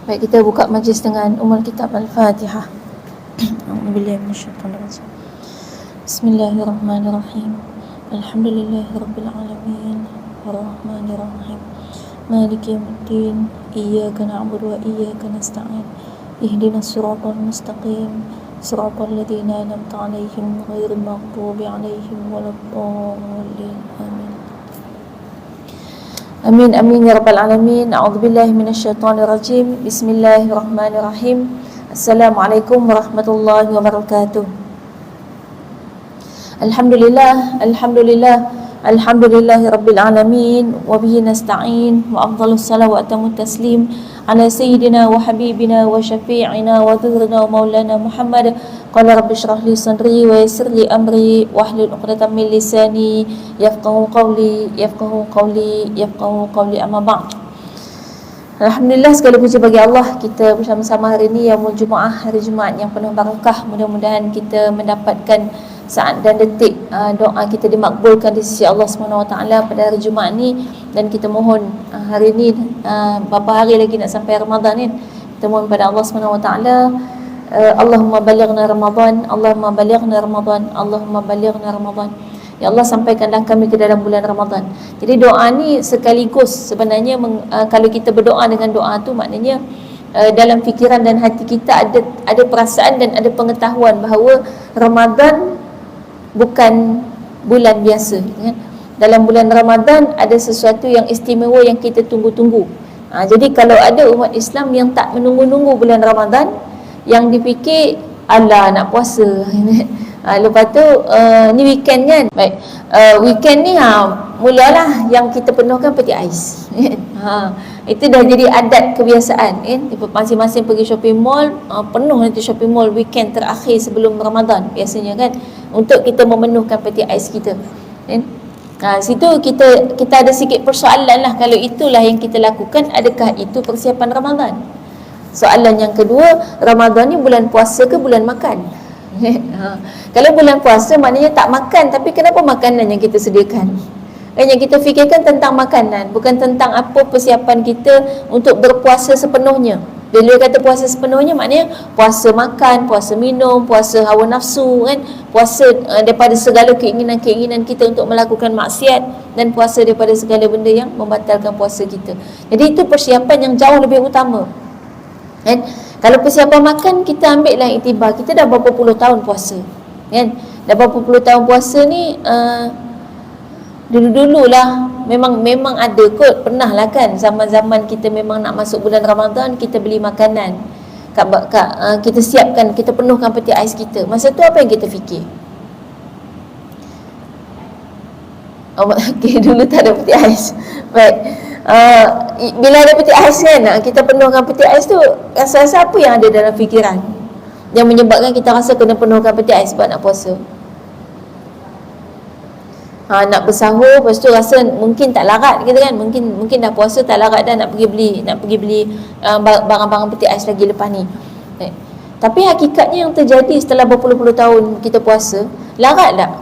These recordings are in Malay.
Baik, kita buka majlis dengan Ummul Kitab Al-Fatihah. A'udzubillahi minasyaitonir rajim. Bismillahirrahmanirrahim. Alhamdulillahirabbil alamin. Arrahmanir rahim. Maliki yaumiddin. Iyyaka na'budu wa iyyaka nasta'in. Ihdinas siratal mustaqim. Siratal ladzina an'amta 'alaihim ghairil maghdubi 'alaihim waladdallin. Amin. Amin amin ya rabbal alamin. A'udzubillahi minasyaitonir rajim. Bismillahirrahmanirrahim. Assalamualaikum warahmatullahi wabarakatuh. Alhamdulillah, alhamdulillahi rabbil alamin, wa bihi nasta'in, wa afdhalus salatu wa atamut taslim ala sayyidina wa habibina wa syafi'ina wa dhurrina wa maulana Muhammad. Qala rabbi shrah li sadri wa yassir li amri wahlul 'uqdatam min lisani yafqahu qawli amma ba'd. Alhamdulillah, segala puji bagi Allah. Kita bersama-sama hari ini Yaumul Jumaah, hari Jumaat yang penuh barakah. Mudah-mudahan kita mendapatkan saat dan detik doa kita dimakbulkan di sisi Allah SWT pada hari Jumaat ni. Dan kita mohon hari ni berapa hari lagi nak sampai Ramadan ni, kita mohon pada Allah SWT, Allahumma balighna Ramadan, Allahumma balighna Ramadan, Allahumma balighna Ramadan. Ya Allah, sampaikanlah kami ke dalam bulan Ramadan. Jadi doa ni sekaligus sebenarnya kalau kita berdoa dengan doa tu, maknanya dalam fikiran dan hati kita ada perasaan dan ada pengetahuan bahawa Ramadan bukan bulan biasa, kan? Dalam bulan Ramadan ada sesuatu yang istimewa yang kita tunggu-tunggu. Jadi kalau ada umat Islam yang tak menunggu-nunggu bulan Ramadan, yang dipikir alah nak puasa lepas tu ni weekend kan. Baik, weekend ni mulalah yang kita penuhkan peti ais. Itu dah jadi adat kebiasaan kan. Masing-masing pergi shopping mall, penuh nanti shopping mall weekend terakhir sebelum Ramadan biasanya kan, untuk kita memenuhkan peti ais kita kan. Situ kita ada sikit persoalan lah. Kalau itulah yang kita lakukan, adakah itu persiapan Ramadan? Soalan yang kedua, Ramadan ni bulan puasa ke bulan makan? Kalau bulan puasa maknanya tak makan, tapi kenapa makanan yang kita sediakan? Yang kita fikirkan tentang makanan, bukan tentang apa persiapan kita untuk berpuasa sepenuhnya. Bila kata puasa sepenuhnya, maknanya puasa makan, puasa minum, puasa hawa nafsu kan, puasa daripada segala keinginan-keinginan kita untuk melakukan maksiat, dan puasa daripada segala benda yang membatalkan puasa kita. Jadi itu persiapan yang jauh lebih utama kan. Kalau persiapan makan, kita ambil lah iktibar, kita dah berapa puluh tahun puasa kan. Dah berapa puluh tahun puasa ni, dulu-dulu lah memang ada kot, pernah lah kan, zaman-zaman kita memang nak masuk bulan Ramadan, kita beli makanan kita siapkan, kita penuhkan peti ais kita. Masa tu apa yang kita fikir? Okay, dulu tak ada peti ais. Baik, bila ada peti ais kan, kita penuhkan peti ais tu, rasa-rasa apa yang ada dalam fikiran yang menyebabkan kita rasa kena penuhkan peti ais sebab nak puasa? Nak bersahur, lepas tu rasa mungkin tak larat kita kan, mungkin dah puasa tak larat dah, nak pergi beli barang-barang peti ais lagi lepas ni. Tapi hakikatnya yang terjadi setelah berpuluh-puluh tahun kita puasa, larat tak?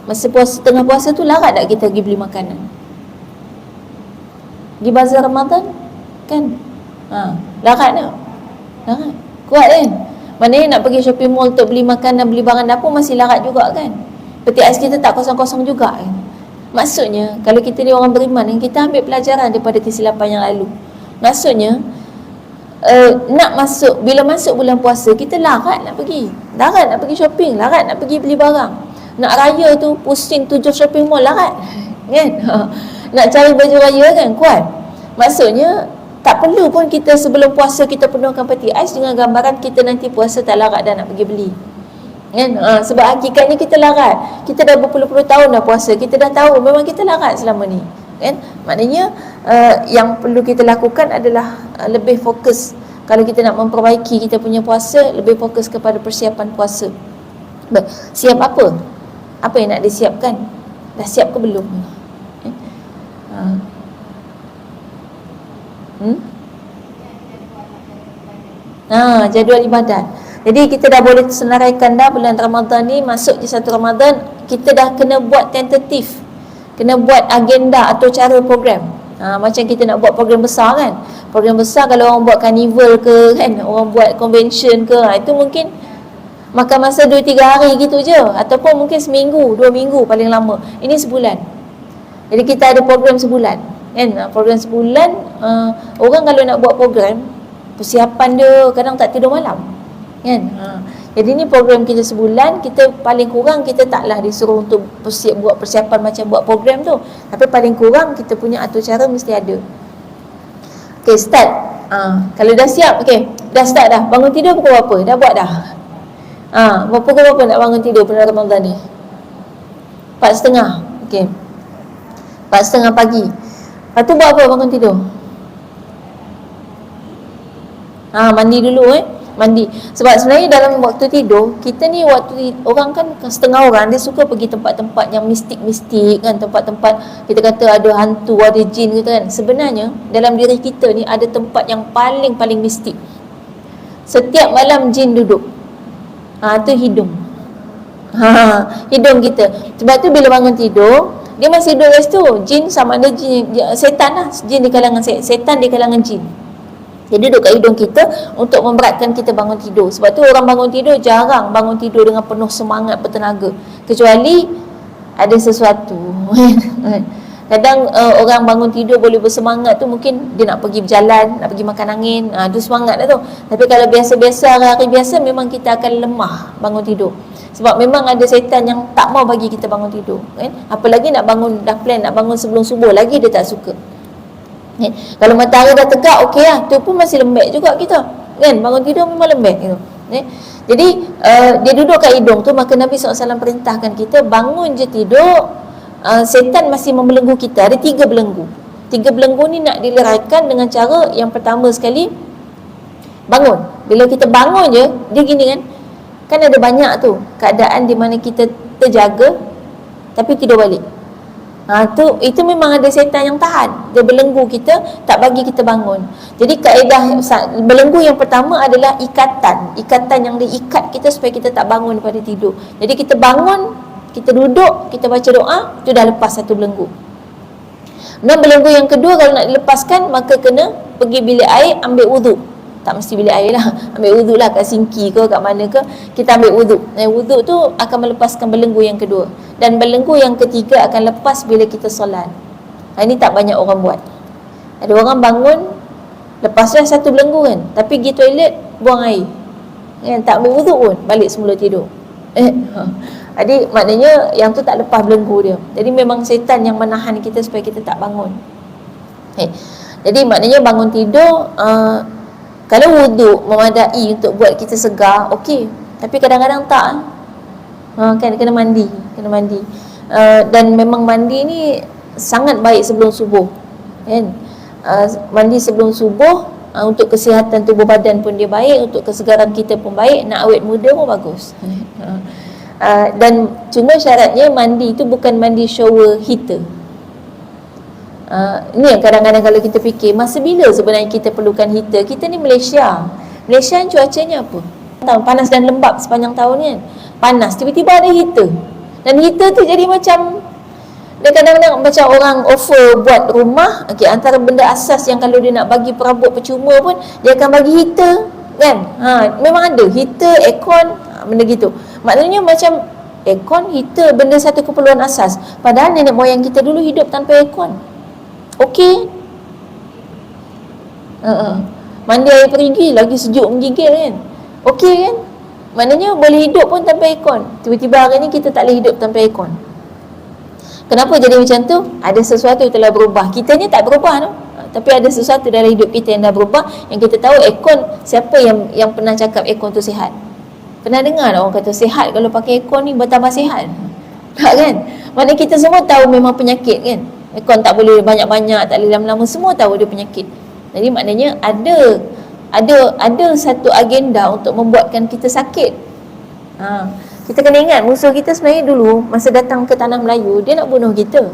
Masa puasa, tengah puasa tu larat tak kita pergi beli makanan? Di bazar Ramadan kan, larat tak? Larat, kuat kan? Maknanya nak pergi shopping mall untuk beli makanan, beli barang dapur masih larat juga kan. Peti ais kita tak kosong-kosong juga kan? Maksudnya kalau kita ni orang beriman, kita ambil pelajaran daripada kesilapan yang lalu. Maksudnya bila masuk bulan puasa, kita larat nak pergi shopping, larat nak pergi beli barang. Nak raya tu pusing 7 shopping mall, larat kan. Nak cari baju raya kan, kuat. Maksudnya tak perlu pun kita sebelum puasa kita penuhkan peti ais dengan gambaran kita nanti puasa tak larat dah nak pergi beli kan. Sebab hakikatnya kita larat, kita dah berpuluh-puluh tahun dah puasa, kita dah tahu memang kita larat selama ni kan. Maknanya yang perlu kita lakukan adalah lebih fokus. Kalau kita nak memperbaiki kita punya puasa, lebih fokus kepada persiapan puasa. Siap apa? Apa yang nak disiapkan? Dah siap ke belum? Jadual ibadat. Jadi kita dah boleh senaraikan dah bulan Ramadan ni, masuk je 1 Ramadan, kita dah kena buat tentatif, kena buat agenda atau cara program Macam kita nak buat program besar kan. Program besar kalau orang buat carnival ke kan, orang buat convention ke, itu mungkin makan masa 2-3 hari gitu je, ataupun mungkin seminggu, 2 minggu paling lama. Ini sebulan. Jadi kita ada program sebulan kan. Program sebulan, orang kalau nak buat program, persiapan dia kadang tak tidur malam kan. Jadi ni program kita sebulan, kita paling kurang kita taklah disuruh untuk buat persiapan macam buat program tu, tapi paling kurang kita punya atur cara mesti ada. Okay, start. Kalau dah siap, okay, dah start dah. Bangun tidur pukul berapa? Dah buat dah? Pukul berapa nak bangun tidur pada Ramadan ni? 4.30. Okay, 4.30 pagi. Lepas tu buat apa bangun tidur? Mandi dulu mandi. Sebab sebenarnya dalam waktu tidur, kita ni orang kan setengah orang dia suka pergi tempat-tempat yang mistik-mistik kan, tempat-tempat kita kata ada hantu, ada jin gitu kan. Sebenarnya dalam diri kita ni ada tempat yang paling mistik. Setiap malam jin duduk. Tu hidung. Hidung kita. Sebab tu bila bangun tidur, dia masih duduk kat situ. Jin sama ada jin, setan lah. Jin di kalangan setan di kalangan jin. Dia duduk kat hidung kita untuk memberatkan kita bangun tidur. Sebab tu orang bangun tidur jarang bangun tidur dengan penuh semangat, bertenaga. Kecuali ada sesuatu. Kadang orang bangun tidur boleh bersemangat tu mungkin dia nak pergi berjalan, nak pergi makan angin, tu semangat lah tu. Tapi kalau biasa-biasa, hari-hari biasa, memang kita akan lemah bangun tidur. Sebab memang ada setan yang tak mau bagi kita bangun tidur kan? Apalagi nak bangun, dah plan nak bangun sebelum subuh, lagi dia tak suka. Kalau matahari dah tegak, okey lah, tu pun masih lembek juga kita kan, bangun tidur memang lembek gitu. Jadi dia duduk kat hidung tu, maka Nabi SAW perintahkan kita bangun je tidur, setan masih membelenggu kita. Ada 3 belenggu. 3 belenggu ni nak dileraikan dengan cara yang pertama sekali, bangun. Bila kita bangun je, dia gini kan ada banyak tu keadaan di mana kita terjaga tapi tidur balik. Itu memang ada setan yang tahan. Dia belenggu kita, tak bagi kita bangun. Jadi kaedah belenggu yang pertama adalah ikatan yang diikat kita supaya kita tak bangun daripada tidur. Jadi kita bangun, kita duduk, kita baca doa, itu dah lepas satu belenggu. Dan belenggu yang kedua, kalau nak dilepaskan, maka kena pergi bilik air, ambil wuduk. Tak mesti bilik air lah, ambil wuduk lah kat sinki ke, kat mana ke, kita ambil wuduk. Wuduk tu akan melepaskan belenggu yang kedua. Dan belenggu yang ketiga akan lepas bila kita solat. Ini tak banyak orang buat. Ada orang bangun, lepaslah satu belenggu kan, tapi pergi toilet, buang air kan, tak ambil wuduk pun, balik semula tidur. Jadi maknanya yang tu tak lepas belenggu dia. Jadi memang setan yang menahan kita supaya kita tak bangun. Jadi maknanya bangun tidur, kalau wuduk memadai untuk buat kita segar, okey. Tapi kadang-kadang tak. Kan kena mandi. Dan memang mandi ni sangat baik sebelum subuh. Kan? Mandi sebelum subuh, untuk kesihatan tubuh badan pun dia baik, untuk kesegaran kita pun baik, nak awet muda pun bagus. Dan cuma syaratnya mandi tu bukan mandi shower heater. Ini yang kadang-kadang kalau kita fikir, masa bila sebenarnya kita perlukan heater? Kita ni Malaysia ni cuacanya apa? Panas dan lembap sepanjang tahun kan. Panas, tiba-tiba ada heater. Dan heater tu jadi macam, dia kadang-kadang macam orang offer buat rumah, antara benda asas yang kalau dia nak bagi perabot percuma pun, dia akan bagi heater kan. Memang ada heater, aircon, benda gitu. Maknanya macam aircon, heater, benda satu keperluan asas. Padahal nenek moyang kita dulu hidup tanpa aircon. Okey. Mandi air perigi lagi sejuk menggigil kan. Okey kan? Maknanya boleh hidup pun tanpa aircon. Tiba-tiba hari ni kita tak boleh hidup tanpa aircon. Kenapa jadi macam tu? Ada sesuatu yang telah berubah. Kita ni tak berubah tu. Tapi ada sesuatu dalam hidup kita yang dah berubah, yang kita tahu aircon. Siapa yang pernah cakap aircon tu sihat? Pernah dengar orang kata sihat kalau pakai aircon ni bertambah sihat? Tak kan? Maknanya kita semua tahu memang penyakit kan. Aircon tak boleh banyak-banyak, tak boleh lama-lama, semua tahu dia penyakit. Jadi maknanya ada satu agenda untuk membuatkan kita sakit. Kita kena ingat musuh kita sebenarnya dulu masa datang ke tanah Melayu, dia nak bunuh kita.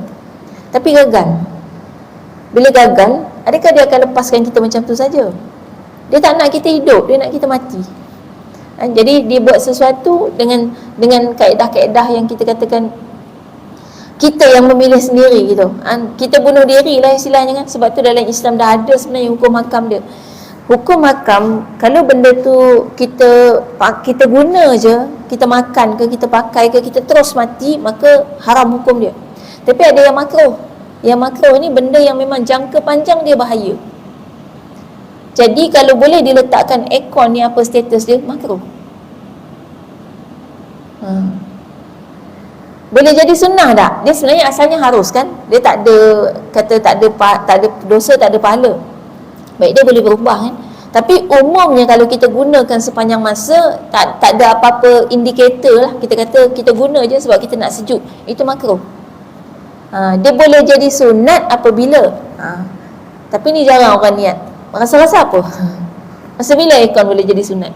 Tapi gagal. Bila gagal, adakah dia akan lepaskan kita macam tu saja? Dia tak nak kita hidup, dia nak kita mati. Jadi dia buat sesuatu dengan kaedah-kaedah yang kita katakan kita yang memilih sendiri gitu. Kita bunuh diri lah istilahnya kan. Sebab tu dalam Islam dah ada sebenarnya hukum hakam dia. Hukum hakam, kalau benda tu kita guna je, kita makan ke, kita pakai ke, kita terus mati, maka haram hukum dia. Tapi ada yang makruh. Yang makruh ni benda yang memang jangka panjang dia bahaya. Jadi kalau boleh diletakkan aircon ni, apa status dia? Makruh. Boleh jadi sunnah tak? Dia sebenarnya asalnya harus kan? Dia tak ada kata tak ada dosa, tak ada pahala. Baik, dia boleh berubah kan. Tapi umumnya kalau kita gunakan sepanjang masa, tak ada apa-apa indikator lah. Kita kata kita guna je sebab kita nak sejuk, itu makruh. Dia boleh jadi sunat apabila tapi ni jarang orang niat. Rasa-rasa apa? Masa bila aircon boleh jadi sunat?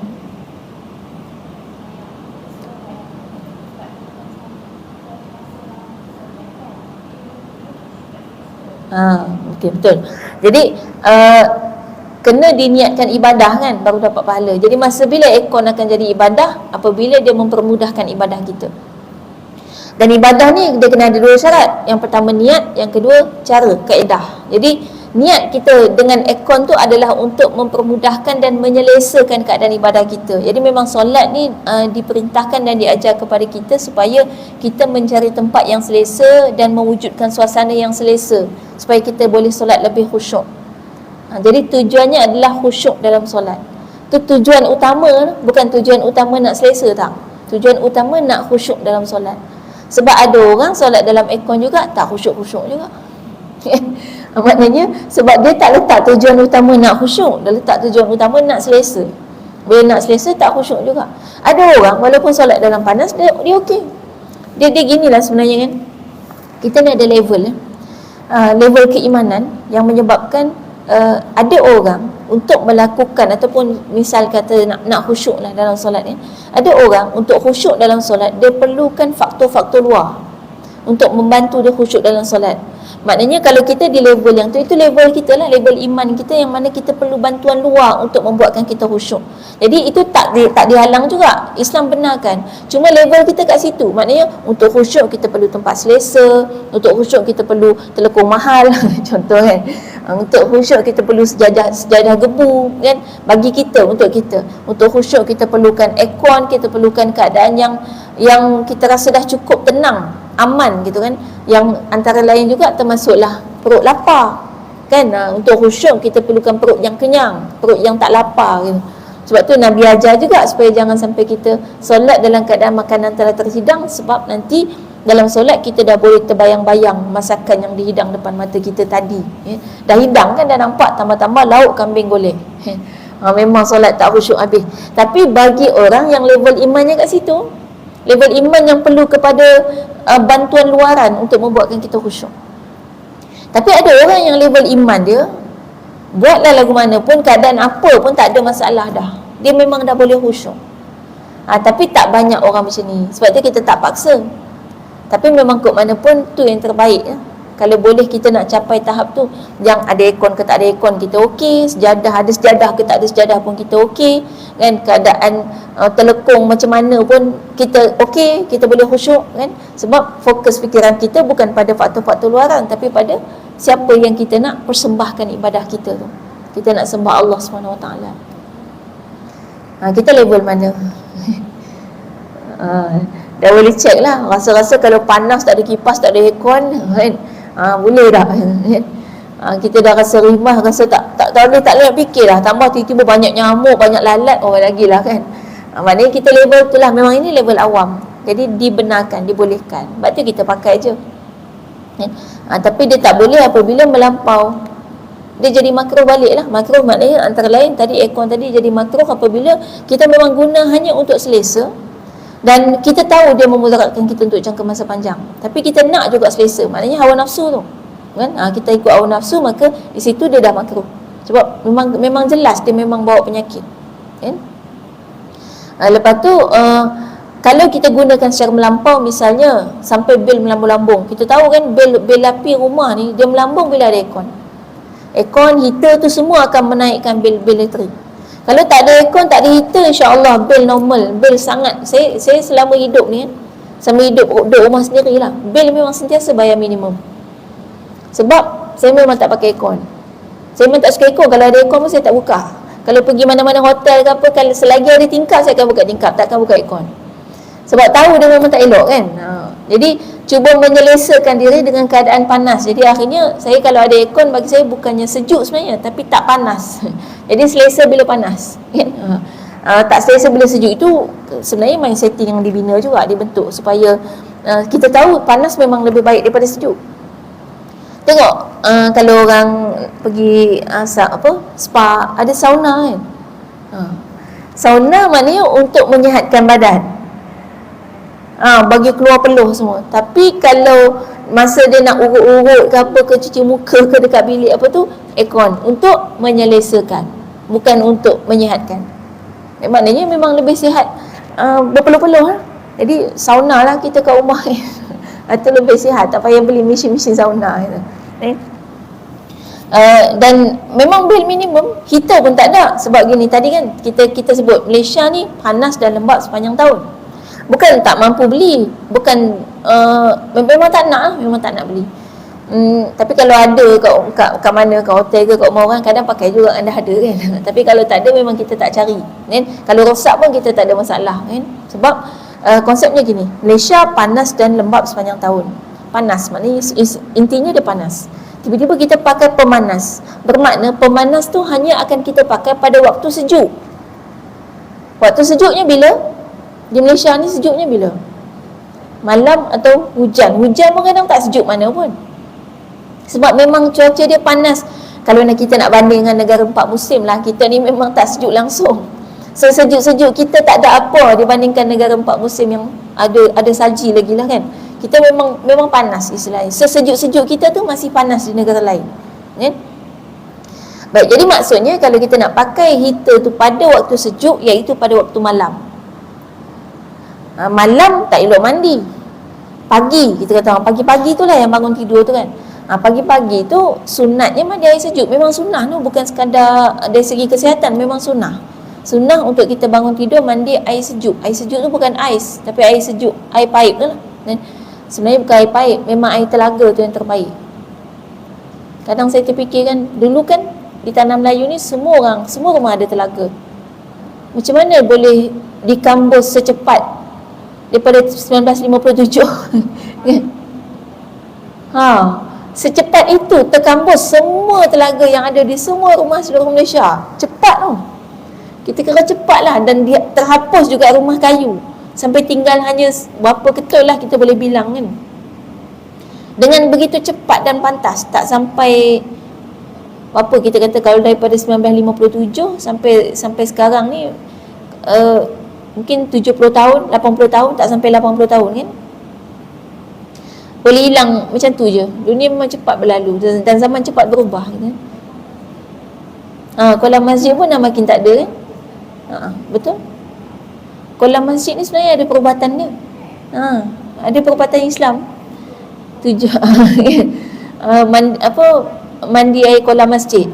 Okey, betul. Jadi kena diniatkan ibadah kan, baru dapat pahala. Jadi masa bila aircon akan jadi ibadah? Apabila dia mempermudahkan ibadah kita. Dan ibadah ni dia kena ada dua syarat. Yang pertama niat, yang kedua cara, kaedah. Jadi niat kita dengan aircon tu adalah untuk mempermudahkan dan menyelesakan keadaan ibadah kita. Jadi memang solat ni diperintahkan dan diajar kepada kita supaya kita mencari tempat yang selesa dan mewujudkan suasana yang selesa supaya kita boleh solat lebih khusyuk. Jadi tujuannya adalah khusyuk dalam solat. Itu tujuan utama, bukan tujuan utama nak selesa tak. Tujuan utama nak khusyuk dalam solat. Sebab ada orang solat dalam aircon juga tak khusyuk-khusyuk juga. Maknanya sebab dia tak letak tujuan utama nak khusyuk, dia letak tujuan utama nak selesa. Bila nak selesa tak khusyuk juga. Ada orang walaupun solat dalam panas dia okey. Dia ginilah sebenarnya kan. Kita ni ada level level keimanan yang menyebabkan ada orang untuk melakukan ataupun misal kata nak khusyuk lah dalam solat ni, ada orang untuk khusyuk dalam solat dia perlukan faktor-faktor luar untuk membantu dia khusyuk dalam solat. Maknanya kalau kita di level yang tu, itu level kita lah, level iman kita yang mana kita perlu bantuan luar untuk membuatkan kita khusyuk. Jadi itu tak dihalang juga, Islam benarkan. Cuma level kita kat situ. Maknanya untuk khusyuk kita perlu tempat selesa, untuk khusyuk kita perlu telekung mahal contoh kan. Untuk khusyuk kita perlu sejadah gebu kan, bagi kita, untuk kita. Untuk khusyuk kita perlukan aircon, kita perlukan keadaan yang kita rasa dah cukup tenang, aman gitu kan. Yang antara lain juga termasuklah perut lapar kan. Untuk khusyuk kita perlukan perut yang kenyang, perut yang tak lapar gitu. Sebab tu Nabi ajar juga supaya jangan sampai kita solat dalam keadaan makanan telah terhidang, sebab nanti dalam solat kita dah boleh terbayang-bayang masakan yang dihidang depan mata kita tadi ya. Dah hidang kan, dah nampak, tambah-tambah lauk kambing golek. Memang solat tak khusyuk habis. Tapi bagi orang yang level imannya kat situ, level iman yang perlu kepada bantuan luaran untuk membuatkan kita khusyuk. Tapi ada orang yang level iman dia, buatlah lagu mana pun, keadaan apa pun tak ada masalah dah, dia memang dah boleh khusyuk. Tapi tak banyak orang macam ni. Sebab tu kita tak paksa. Tapi memang kot mana pun tu yang terbaik ya. Kalau boleh kita nak capai tahap tu, yang ada aircon ke tak ada aircon kita okey, sejadah ada sejadah ke tak ada sejadah pun kita okey kan, keadaan telekung macam mana pun kita okey, kita boleh khusyuk kan. Sebab fokus fikiran kita bukan pada faktor-faktor luaran, tapi pada siapa yang kita nak persembahkan ibadah kita tu. Kita nak sembah Allah SWT. Kita level mana? Dah boleh check lah. Rasa-rasa kalau panas tak ada kipas, tak ada aircon kan, boleh dah kan? Kita dah rasa rimah, rasa tak boleh fikir lah. Tambah tiba-tiba banyak nyamuk, banyak lalat, lagi lah kan. Maknanya kita level tu lah. Memang ini level awam, jadi dibenarkan, dibolehkan. Sebab tu kita pakai je kan? Tapi dia tak boleh apabila melampau. Dia jadi makruh balik lah. Makruh maknanya antara lain tadi aircon tadi jadi makruh apabila kita memang guna hanya untuk selesa, dan kita tahu dia memudaratkan kita untuk jangka masa panjang, tapi kita nak juga selesa. Maknanya hawa nafsu tu kan, kita ikut hawa nafsu, maka di situ dia dah makruh. Sebab memang jelas dia memang bawa penyakit kan. Lepas tu kalau kita gunakan secara melampau, misalnya sampai bil melambung-lambung. Kita tahu kan bil api rumah ni dia melambung bila ada aircon. Aircon, heater tu semua akan menaikkan bil elektrik. Kalau tak ada aircon, tak ada heater, insya-Allah bil normal, bil sangat. Saya selama hidup ni Sambil duduk rumah sendirilah. Bil memang sentiasa bayar minimum. Sebab saya memang tak pakai aircon. Saya memang tak suka aircon. Kalau ada aircon pun saya tak buka. Kalau pergi mana-mana hotel ke apa, kalau selagi ada tingkap, saya akan buka tingkap, takkan buka aircon. Sebab tahu dia memang tak elok kan. Jadi cuba menyelesakan diri dengan keadaan panas. Jadi akhirnya saya kalau ada aircon, bagi saya bukannya sejuk sebenarnya, tapi tak panas. Jadi selesa bila panas kan? Tak selesa bila sejuk itu sebenarnya main setting yang dibina juga, dibentuk supaya kita tahu panas memang lebih baik daripada sejuk. Tengok kalau orang pergi spa, ada sauna kan. Sauna maknanya untuk menyihatkan badan, bagi keluar peluh semua. Tapi kalau masa dia nak urut-urut ke apa ke, cuci muka ke dekat bilik apa tu, aircon untuk menyelesakan, bukan untuk menyihatkan. Maknanya memang lebih sihat berpeluh-peluh lah. Jadi sauna lah kita kat rumah itu lebih sihat, tak payah beli mesin-mesin sauna gitu. Dan memang bil minimum kita pun tak ada. Sebab gini, tadi kan kita sebut Malaysia ni panas dan lembap sepanjang tahun. Bukan tak mampu beli, bukan memang tak nak, memang tak nak beli. Tapi kalau ada kat mana, kat hotel ke kat rumah orang, kadang pakai juga anda ada kan. Tapi kalau tak ada, memang kita tak cari kan. Kalau rosak pun kita tak ada masalah kan. Sebab konsepnya gini, Malaysia panas dan lembap sepanjang tahun. Panas maknanya intinya dia panas. Tiba-tiba kita pakai pemanas, bermakna pemanas tu hanya akan kita pakai pada waktu sejuk. Waktu sejuknya bila? Di Malaysia ni sejuknya bila? Malam atau hujan. Hujan pun kadang tak sejuk mana pun. Sebab memang cuaca dia panas. Kalau kita nak banding dengan negara 4 musim lah, kita ni memang tak sejuk langsung. Sesejuk-sejuk kita tak ada apa dibandingkan negara 4 musim yang ada salji lagi lah kan. Kita memang panas istilahnya. Sesejuk-sejuk kita tu masih panas di negara lain kan? Baik, jadi maksudnya kalau kita nak pakai heater tu pada waktu sejuk, iaitu pada waktu malam. Malam tak elok mandi. Pagi, kita kata pagi-pagi tu lah yang bangun tidur tu kan. Pagi-pagi tu sunatnya mandi air sejuk. Memang sunnah tu, bukan sekadar dari segi kesihatan, memang sunnah. Sunnah untuk kita bangun tidur mandi air sejuk. Air sejuk tu bukan ais, tapi air sejuk, air paip tu lah. Dan sebenarnya bukan air paip, memang air telaga tu yang terbaik. Kadang saya terfikir kan, dulu kan di tanah Melayu ni semua rumah ada telaga. Macam mana boleh dikambus secepat daripada 1957? Secepat itu terkambus semua telaga yang ada di semua rumah seluruh Malaysia. Cepat tu. Kita kira cepat lah. Dan dia terhapus juga rumah kayu. Sampai tinggal hanya berapa ketul lah kita boleh bilang kan. Dengan begitu cepat dan pantas. Tak sampai apa kita kata, kalau daripada 1957 sampai sekarang ni mungkin 70 tahun, 80 tahun, tak sampai 80 tahun kan. Boleh hilang macam tu je. Dunia memang cepat berlalu dan zaman cepat berubah kan. Kolam masjid pun dah makin tak ada kan. Betul. Kolam masjid ni sebenarnya ada perubatan dia. Ada perubatan Islam. Mandi air kolam masjid.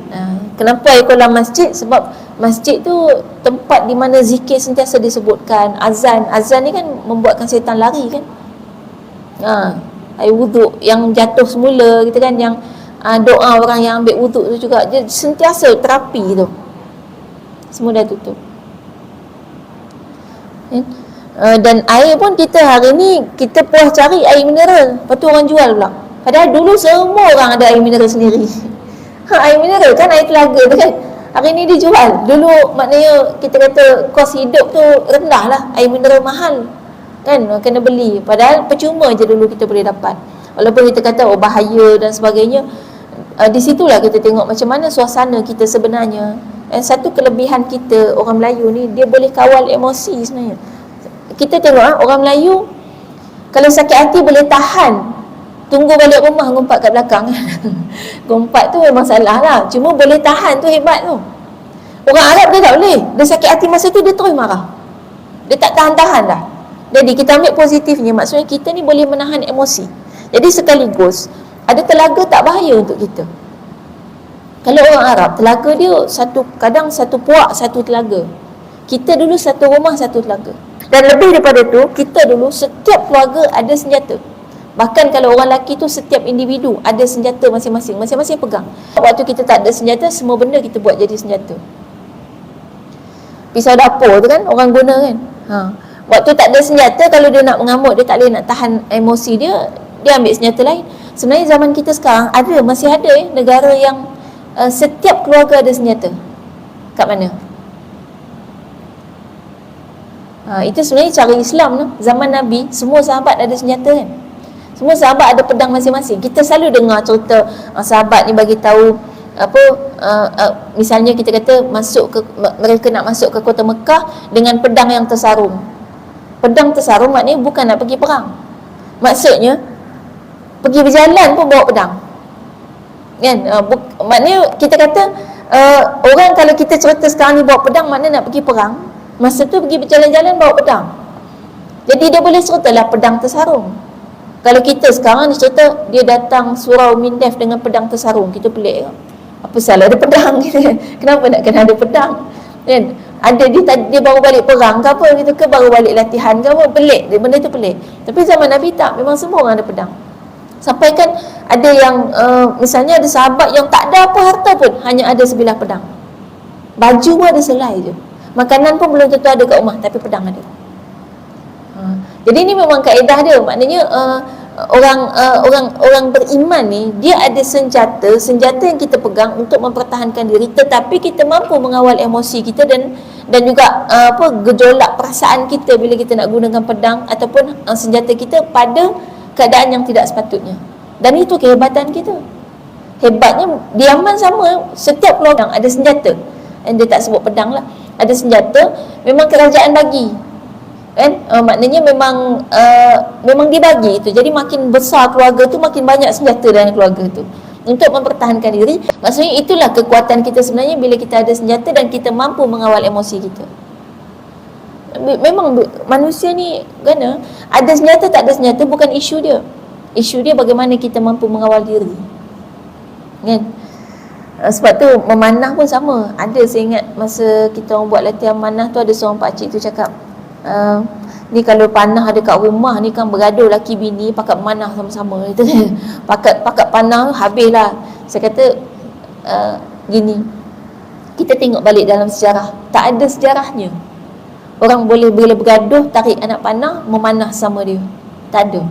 Kenapa air kolam masjid? Sebab masjid tu tempat di mana zikir sentiasa disebutkan. Azan ni kan membuatkan syaitan lari kan. Air wuduk yang jatuh semula kita kan, yang doa orang yang ambil wuduk tu juga dia sentiasa terapi tu. Semua dah tutup. Dan air pun kita hari ni kita puas cari air mineral, lepas tu orang jual pula. Padahal dulu semua orang ada air mineral sendiri. Air mineral kan air telaga tu kan. Hari ni dijual. Dulu maknanya kita kata kos hidup tu rendah lah, air mineral mahal kan, kena beli. Padahal percuma je dulu kita boleh dapat. Walaupun kita kata bahaya dan sebagainya, di situlah kita tengok macam mana suasana kita sebenarnya. Satu kelebihan kita orang Melayu ni, dia boleh kawal emosi sebenarnya. Kita tengok orang Melayu kalau sakit hati boleh tahan, tunggu balik rumah ngumpat kat belakang. Ngumpat tu memang salah lah, cuma boleh tahan tu hebat tu. Orang Arab dia tak boleh. Dia sakit hati masa tu dia terus marah. Dia tak tahan-tahan dah. Jadi kita ambil positifnya, maksudnya kita ni boleh menahan emosi. Jadi sekaligus ada telaga tak bahaya untuk kita. Kalau orang Arab, telaga dia kadang satu puak satu telaga. Kita dulu satu rumah, satu keluarga. Dan lebih daripada tu, kita dulu setiap keluarga ada senjata. Bahkan kalau orang lelaki tu setiap individu ada senjata masing-masing, masing-masing pegang. Waktu kita tak ada senjata, semua benda kita buat jadi senjata. Pisau dapur tu kan orang guna kan. Waktu tak ada senjata, kalau dia nak mengamuk, dia tak boleh nak tahan emosi dia, dia ambil senjata lain. Sebenarnya zaman kita sekarang masih ada negara yang setiap keluarga ada senjata. Kat mana? Itu sebenarnya cara Islam tu. Zaman Nabi, semua sahabat ada senjata kan. Semua sahabat ada pedang masing-masing. Kita selalu dengar cerita sahabat ni bagi tahu misalnya kita kata mereka nak masuk ke kota Mekah dengan pedang yang tersarung. Pedang tersarung maknanya bukan nak pergi perang. Maksudnya pergi berjalan pun bawa pedang. Kan? Maknanya kita kata orang kalau kita cerita sekarang ni bawa pedang maknanya nak pergi perang. Masa tu pergi berjalan-jalan bawa pedang. Jadi dia boleh ceritalah pedang tersarung. Kalau kita sekarang ni cerita dia datang surau Mindef dengan pedang tersarung, kita pelik. Apa salah ada pedang gitu kan? Kenapa nak kena ada pedang? Kan? Ada dia baru balik perang ke apa gitu ke, baru balik latihan ke apa, pelik. Benda tu pelik. Tapi zaman Nabi tak, memang semua orang ada pedang. Sampai kan ada yang misalnya ada sahabat yang tak ada apa harta pun, hanya ada sebilah pedang. Baju pun ada selai je. Makanan pun belum tentu ada kat rumah, tapi pedang ada. Jadi ini memang kaedah dia. Maknanya orang beriman ni, dia ada senjata yang kita pegang untuk mempertahankan diri, tetapi kita mampu mengawal emosi kita dan juga gejolak perasaan kita bila kita nak gunakan pedang ataupun senjata kita pada keadaan yang tidak sepatutnya. Dan itu kehebatan kita. Hebatnya di Yaman sama, setiap keluarga ada senjata. Dan dia tak sebut pedang lah, ada senjata, memang kerajaan bagi. Kan? Maknanya memang dibagi itu. Jadi makin besar keluarga tu, makin banyak senjata dalam keluarga tu untuk mempertahankan diri. Maksudnya itulah kekuatan kita sebenarnya bila kita ada senjata dan kita mampu mengawal emosi kita. Memang manusia ni gana ada senjata tak ada senjata bukan isu dia. Isu dia bagaimana kita mampu mengawal diri. Kan? Sebab tu memanah pun sama. Ada, saya ingat masa kita orang buat latihan manah tu, ada seorang pakcik tu cakap, ni kalau panah ada kat rumah ni kan bergaduh laki bini pakat manah sama-sama gitu kan. Pakat panah habislah. Saya kata gini, kita tengok balik dalam sejarah, tak ada sejarahnya orang boleh bila bergaduh tarik anak panah memanah sama dia. Tak ada.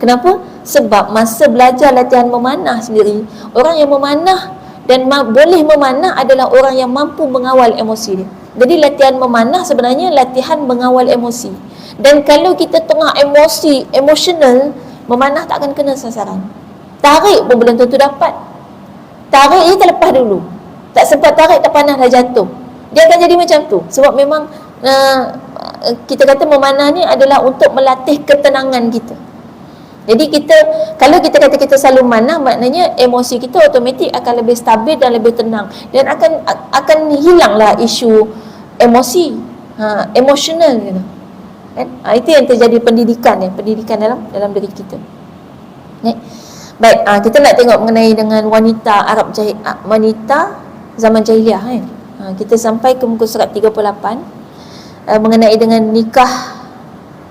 Kenapa? Sebab masa belajar latihan memanah sendiri, orang yang memanah dan boleh memanah adalah orang yang mampu mengawal emosi dia. Jadi latihan memanah sebenarnya latihan mengawal emosi. Dan kalau kita tengah emosional, memanah tak akan kena sasaran. Tarik pun belum tentu dapat. Tarik je terlepas dulu. Tak sempat tarik, tak panah dah jatuh. Dia akan jadi macam tu. Sebab memang kita kata memanah ni adalah untuk melatih ketenangan kita. Jadi kalau kita kata kita selalu manah, maknanya emosi kita automatik akan lebih stabil dan lebih tenang, dan akan hilanglah isu emosi, emosional gitu. Kan? Itu yang terjadi pendidikan dalam diri kita. Baik, kita nak tengok mengenai dengan wanita Arab wanita zaman jahiliah kan. Kita sampai ke muka surat 38 mengenai dengan nikah.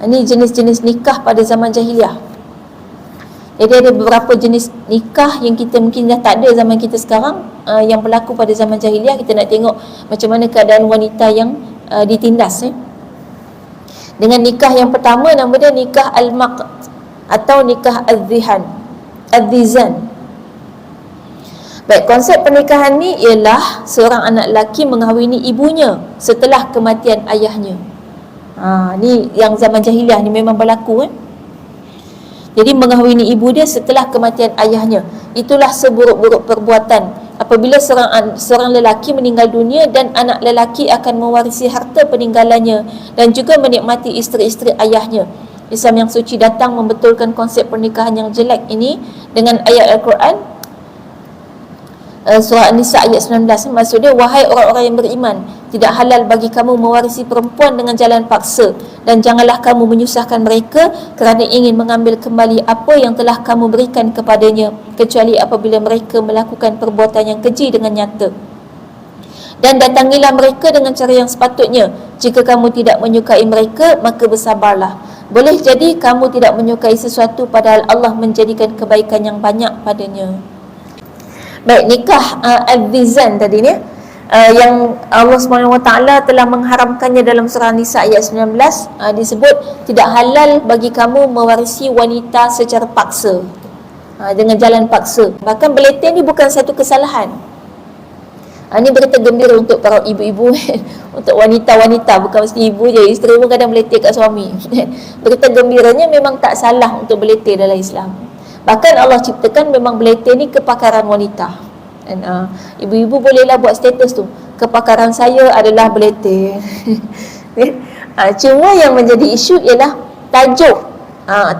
Ini jenis-jenis nikah pada zaman jahiliah. Jadi ada beberapa jenis nikah yang kita mungkin dah tak ada zaman kita sekarang, yang berlaku pada zaman jahiliah. Kita nak tengok macam mana keadaan wanita yang ditindas. Dengan nikah yang pertama, nama dia nikah al-maqd atau nikah al-dhizan. Baik, konsep pernikahan ni ialah seorang anak lelaki mengahwini ibunya setelah kematian ayahnya. Ni yang zaman jahiliah ni memang berlaku kan. Jadi mengahwini ibu dia setelah kematian ayahnya. Itulah seburuk-buruk perbuatan apabila seorang lelaki meninggal dunia dan anak lelaki akan mewarisi harta peninggalannya dan juga menikmati isteri-isteri ayahnya. Islam yang suci datang membetulkan konsep pernikahan yang jelek ini dengan ayat Al-Quran, surah An-Nisa ayat 19. Maksudnya, wahai orang-orang yang beriman, tidak halal bagi kamu mewarisi perempuan dengan jalan paksa, dan janganlah kamu menyusahkan mereka kerana ingin mengambil kembali apa yang telah kamu berikan kepadanya, kecuali apabila mereka melakukan perbuatan yang keji dengan nyata. Dan datangilah mereka dengan cara yang sepatutnya, Jika kamu tidak menyukai mereka, maka bersabarlah. Boleh jadi kamu tidak menyukai sesuatu padahal Allah menjadikan kebaikan yang banyak padanya. Baik, nikah al-Dhizan tadi ni, yang Allah SWT telah mengharamkannya dalam surah Nisa ayat 19, disebut tidak halal bagi kamu mewarisi wanita secara paksa, dengan jalan paksa. Bahkan beletih ni bukan satu kesalahan. Ini berita gembira untuk para ibu-ibu, untuk wanita-wanita, bukan mesti ibu je, isteri pun kadang beletih kat suami. Berita gembiranya memang tak salah untuk beletih dalam Islam. Bahkan Allah ciptakan memang beletih ni kepakaran wanita. Dan ibu-ibu bolehlah buat status tu, kepakaran saya adalah beletih. Cuma yang menjadi isu ialah tajuk.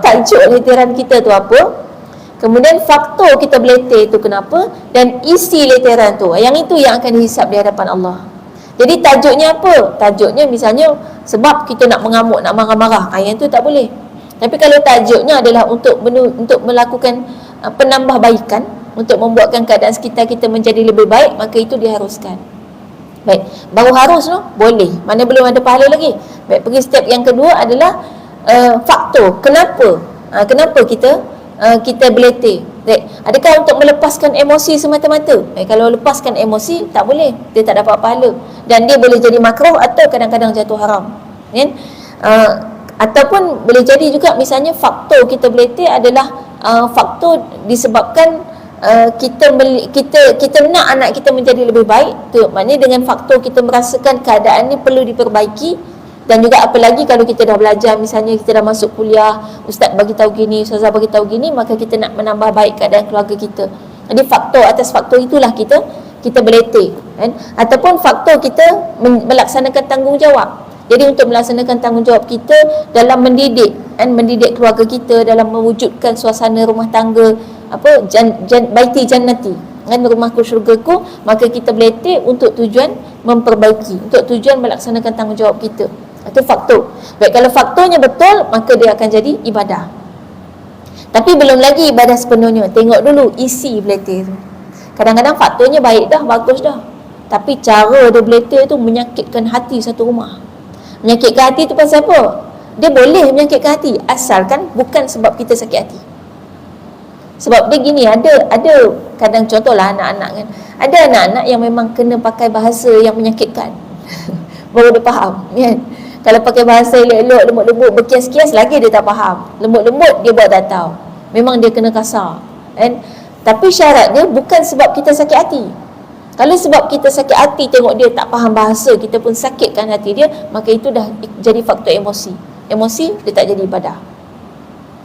Tajuk letiran kita tu apa, kemudian faktor kita beletih tu kenapa, dan isi letiran tu, yang itu yang akan dihisap di hadapan Allah. Jadi tajuknya apa? Tajuknya misalnya sebab kita nak mengamuk, nak marah-marah, yang itu tak boleh. Tapi kalau tajuknya adalah untuk melakukan penambahbaikan, untuk membuatkan keadaan sekitar kita menjadi lebih baik, maka itu diharuskan. Baik, baru harus no? Boleh, mana belum ada pahala lagi. Baik, pergi step yang kedua adalah faktor. Kenapa kita beletih? Adakah untuk melepaskan emosi semata-mata? Kalau lepaskan emosi, tak boleh, dia tak dapat pahala, dan dia boleh jadi makruh atau kadang-kadang jatuh haram, kan? Ataupun boleh jadi juga misalnya faktor kita beletih adalah faktor disebabkan kita nak anak kita menjadi lebih baik tu, maknanya dengan faktor kita merasakan keadaan ni perlu diperbaiki. Dan juga apalagi kalau kita dah belajar, misalnya kita dah masuk kuliah, ustaz bagi tahu gini, ustazah bagi tahu gini, maka kita nak menambah baik keadaan keluarga kita. Jadi faktor atas faktor itulah kita beletih, kan? Ataupun faktor kita melaksanakan tanggungjawab. Jadi untuk melaksanakan tanggungjawab kita dalam mendidik, kan, mendidik keluarga kita dalam mewujudkan suasana rumah tangga, baiti jannati, kan, rumahku syurgaku, maka kita beletih untuk tujuan memperbaiki, untuk tujuan melaksanakan tanggungjawab kita. Itu faktor. Baik, kalau faktornya betul, maka dia akan jadi ibadah. Tapi belum lagi ibadah sepenuhnya. Tengok dulu isi beletih tu. Kadang-kadang faktornya baik dah, bagus dah, tapi cara dia beletih tu menyakitkan hati satu rumah. Menyakitkan hati tu pasal apa? Dia boleh menyakitkan hati, asalkan bukan sebab kita sakit hati. Sebab dia gini, ada kadang contohlah anak-anak, kan, ada anak-anak yang memang kena pakai bahasa yang menyakitkan baru dia faham, kan. Kalau pakai bahasa elok-elok, lembut-lembut, berkias-kias, lagi dia tak faham. Lembut-lembut dia buat tak tahu, memang dia kena kasar, kan. Tapi syaratnya bukan sebab kita sakit hati. Kalau sebab kita sakit hati, tengok dia tak faham bahasa, kita pun sakitkan hati dia, maka itu dah jadi faktor emosi. Emosi dia tak jadi ibadah,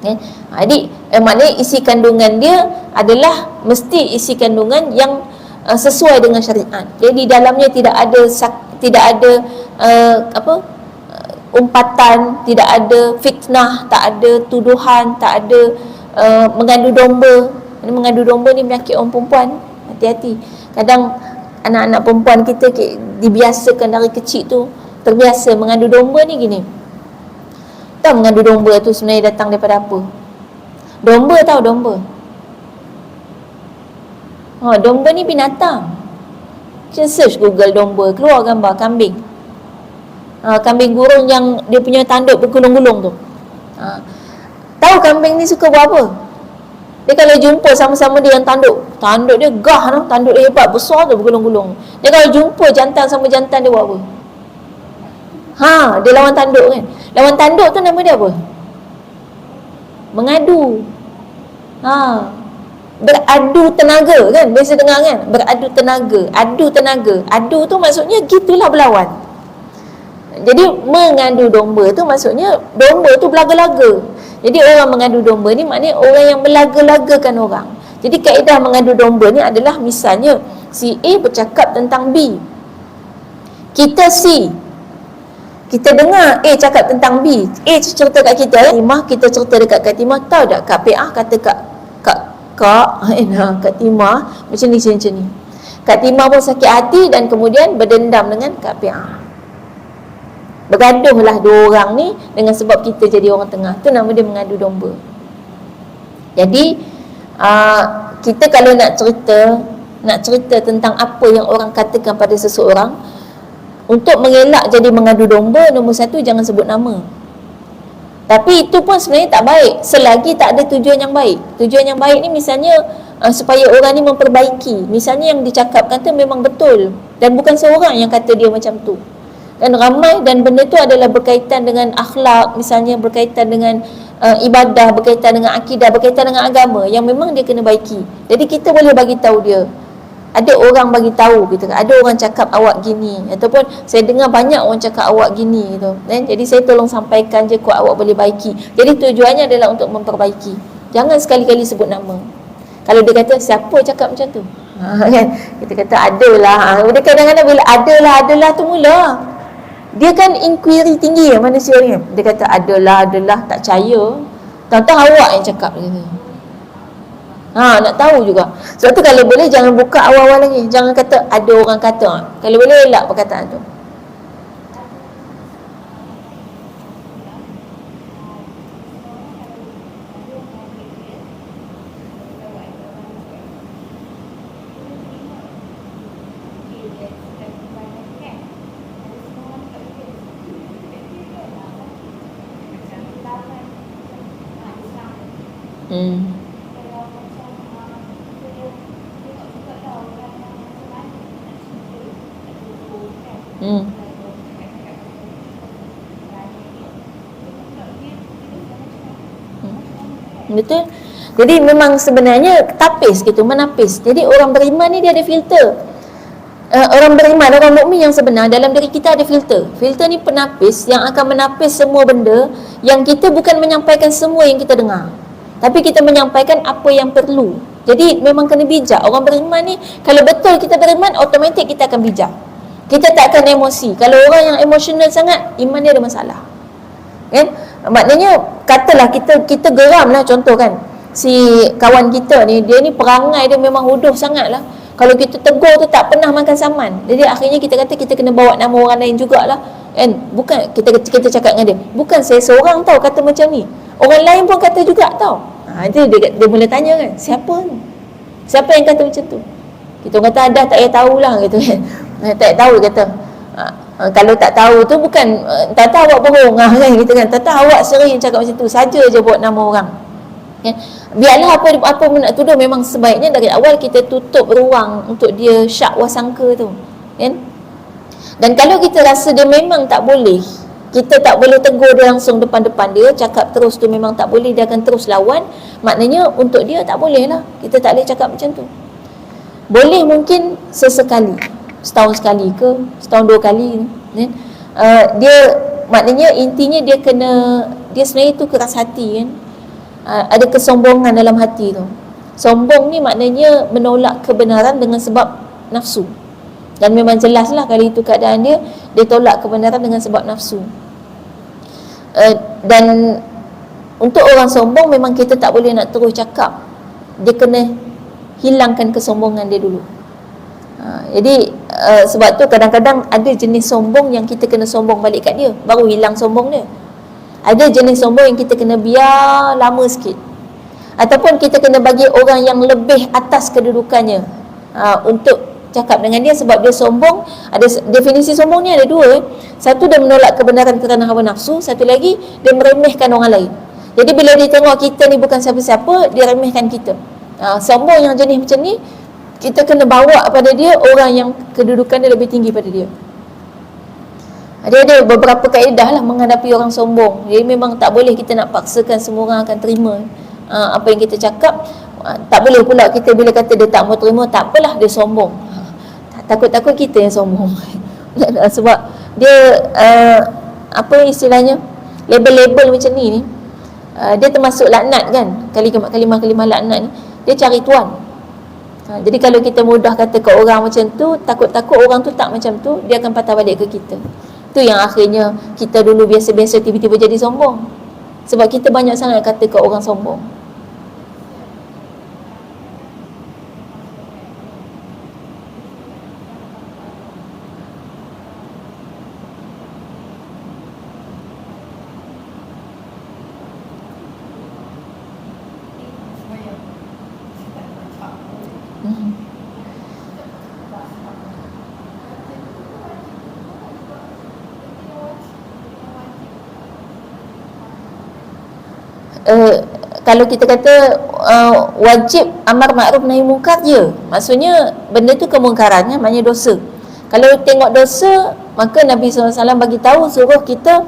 kan. Jadi maknanya isi kandungan dia adalah mesti isi kandungan yang sesuai dengan syariat. Jadi di dalamnya tidak ada umpatan, tidak ada fitnah, tak ada tuduhan, tak ada mengadu domba. Mengadu domba ni penyakit orang perempuan. Hati-hati. Kadang anak-anak perempuan kita dibiasakan dari kecil tu, terbiasa mengadu domba ni gini. Tahu mengadu domba tu sebenarnya datang daripada apa? Domba, tahu domba? Domba ni binatang. Kita search Google domba, keluar gambar kambing. Kambing gurung yang dia punya tanduk bergulung-gulung tu. Tahu kambing ni suka buat apa? Dia kalau jumpa sama-sama dia yang tanduk dia gah tu, tanduk dia hebat, besar tu, bergulung-gulung. Dia kalau jumpa jantan sama jantan, dia buat apa? Dia lawan tanduk, kan. Lawan tanduk tu nama dia apa? Mengadu. Beradu tenaga, kan. Biasa dengar, kan, beradu tenaga. Adu tenaga. Adu tu maksudnya gitulah berlawan. Jadi mengadu domba tu maksudnya domba tu berlaga-laga. Jadi orang mengadu domba ni maknanya orang yang berlaga-lagakan orang. Jadi kaedah mengadu domba ni adalah misalnya si A bercakap tentang B, kita C, kita dengar A cakap tentang B. A cerita kat kita, Timah, kita cerita dekat Kak Timah. Tahu tak Kak PA kata Kak Timah macam ni. Kak Timah pun sakit hati dan kemudian berdendam dengan Kak PA. Bergaduhlah dua orang ni dengan sebab kita jadi orang tengah. Tu nama dia mengadu domba. Jadi kita kalau nak cerita tentang apa yang orang katakan pada seseorang, Untuk mengelak jadi mengadu domba, nombor satu, jangan sebut nama. Tapi itu pun sebenarnya tak baik selagi tak ada tujuan yang baik. Tujuan yang baik ni misalnya supaya orang ni memperbaiki. Misalnya yang dicakapkan tu memang betul dan bukan seorang yang kata dia macam tu. Dan ramai, dan benda tu adalah berkaitan dengan akhlak, misalnya berkaitan dengan ibadah, berkaitan dengan akidah, berkaitan dengan agama yang memang dia kena baiki. Jadi kita boleh bagi tahu dia. Ada orang bagi tahu kita, ada orang cakap awak gini, ataupun saya dengar banyak orang cakap awak gini gitu. Jadi saya tolong sampaikan je, kuat awak boleh baiki. Jadi tujuannya adalah untuk memperbaiki. Jangan sekali-kali sebut nama. Kalau dia kata siapa cakap macam tu, kan kita kata adalah. Dia kadang-kadang bila adalah tu mula dia kan inquiry tinggi manusia ni. Dia kata adalah tak percaya. Tahu-tahu awak yang cakap dia. Nak tahu juga. Sebab tu kalau boleh jangan buka awal-awal lagi. Jangan kata ada orang kata. Kalau boleh elak perkataan tu. Betul. Jadi memang sebenarnya tapis gitu, menapis. Jadi orang beriman ni dia ada filter. Orang beriman, orang mukmin yang sebenar, dalam diri kita ada filter. Filter ni penapis yang akan menapis semua benda yang kita bukan menyampaikan semua yang kita dengar. Tapi kita menyampaikan apa yang perlu. Jadi memang kena bijak. Orang beriman ni, kalau betul kita beriman, automatik kita akan bijak. Kita tak akan emosi. Kalau orang yang emosional sangat, iman dia ada masalah. Kan? Maknanya katalah kita geram lah, contoh kan, si kawan kita ni, dia ni perangai dia memang huduh sangat lah. Kalau kita tegur tu tak pernah makan saman. Jadi akhirnya kita kata kita kena bawa nama orang lain jugalah. Kan? Bukan kita cakap dengan dia, bukan saya seorang tau kata macam ni, orang lain pun kata juga tau. Itu dia mula tanya kan, siapa yang kata macam tu? Kita kata dah tak payah tahulah gitu kan. Tak tahu kata. Kalau tak tahu tu bukan tak tahu awak bohong kan gitu kan. Tak tahu awak sering cakap macam tu, saja je buat nama orang. Kan? Biarlah apa pun nak tuduh, memang sebaiknya dari awal kita tutup ruang untuk dia syak wasangka tu. Kan? Dan kalau kita rasa dia memang tak boleh, kita tak boleh tegur dia langsung depan-depan dia, cakap terus tu memang tak boleh, dia akan terus lawan. Maknanya untuk dia tak boleh lah, kita tak boleh cakap macam tu. Boleh mungkin sesekali, setahun sekali ke, setahun dua kali kan? Dia maknanya intinya dia sebenarnya tu keras hati kan. Ada kesombongan dalam hati tu. Sombong ni maknanya menolak kebenaran dengan sebab nafsu. Dan memang jelas lah kali itu keadaan dia tolak kebenaran dengan sebab nafsu. Dan untuk orang sombong memang kita tak boleh nak terus cakap. Dia kena hilangkan kesombongan dia dulu. Jadi sebab tu kadang-kadang ada jenis sombong yang kita kena sombong balik kat dia, baru hilang sombong dia. Ada jenis sombong yang kita kena biar lama sikit, ataupun kita kena bagi orang yang lebih atas kedudukannya untuk cakap dengan dia. Sebab dia sombong, ada definisi sombong ni ada dua. Satu, dia menolak kebenaran kerana hawa nafsu. Satu lagi, dia meremehkan orang lain. Jadi bila dia tengok kita ni bukan siapa-siapa, dia remehkan kita. Sombong yang jenis macam ni, kita kena bawa pada dia orang yang kedudukan dia lebih tinggi pada dia. Dia ada beberapa kaedah lah menghadapi orang sombong. Jadi memang tak boleh kita nak paksakan semua orang akan terima apa yang kita cakap. Tak boleh pula kita bila kata dia tak mau terima, tak apalah dia sombong. Takut-takut kita yang sombong. Sebab dia apa istilahnya, label-label macam ni dia termasuk laknat kan. Kalimah-kalimah laknat ni dia cari tuan. Jadi kalau kita mudah kata ke orang macam tu, takut-takut orang tu tak macam tu, dia akan patah balik ke kita. Tu yang akhirnya kita dulu biasa-biasa tiba-tiba jadi sombong. Sebab kita banyak sangat kata ke orang sombong. kalau kita kata wajib amar makruf nahi mungkar je, maksudnya benda tu kemungkarannya, maknanya dosa. Kalau tengok dosa, maka Nabi SAW bagi tahu suruh kita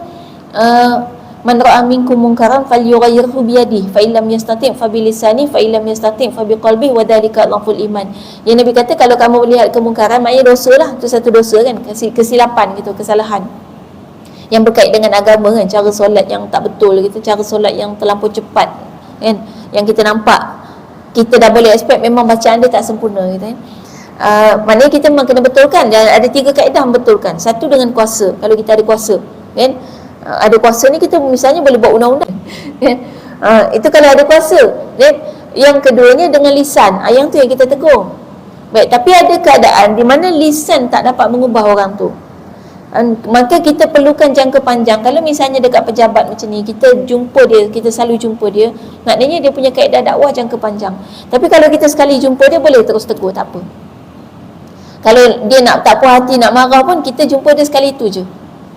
man ra'a minkum munkaran falyughayyirhu biyadihi fa illam yastati' fa bilisani fa illam yastati' fa biqalbihi wa dhalika dhaful iman. Yang Nabi kata kalau kamu melihat kemungkaran, maknanya dosa lah, tu satu dosa kan, kesilapan gitu, kesalahan yang berkait dengan agama kan, cara solat yang tak betul gitu, cara solat yang terlampau cepat kan, yang kita nampak kita dah boleh expect memang bacaan dia tak sempurna gitu kan. Maknanya kita memang kena betulkan, dan ada 3 kaedah membetulkan. Satu dengan kuasa, kalau kita ada kuasa kan, ada kuasa ni kita misalnya boleh buat undang-undang kan? Itu kalau ada kuasa kan. Yang keduanya dengan lisan, yang tu yang kita tegur. Baik, tapi ada keadaan di mana lisan tak dapat mengubah orang tu, maka kita perlukan jangka panjang. Kalau misalnya dekat pejabat macam ni, kita jumpa dia, kita selalu jumpa dia, maknanya dia punya kaedah dakwah jangka panjang. Tapi kalau kita sekali jumpa dia, boleh terus tegur, tak apa. Kalau dia nak tak puas hati, nak marah pun, kita jumpa dia sekali tu je.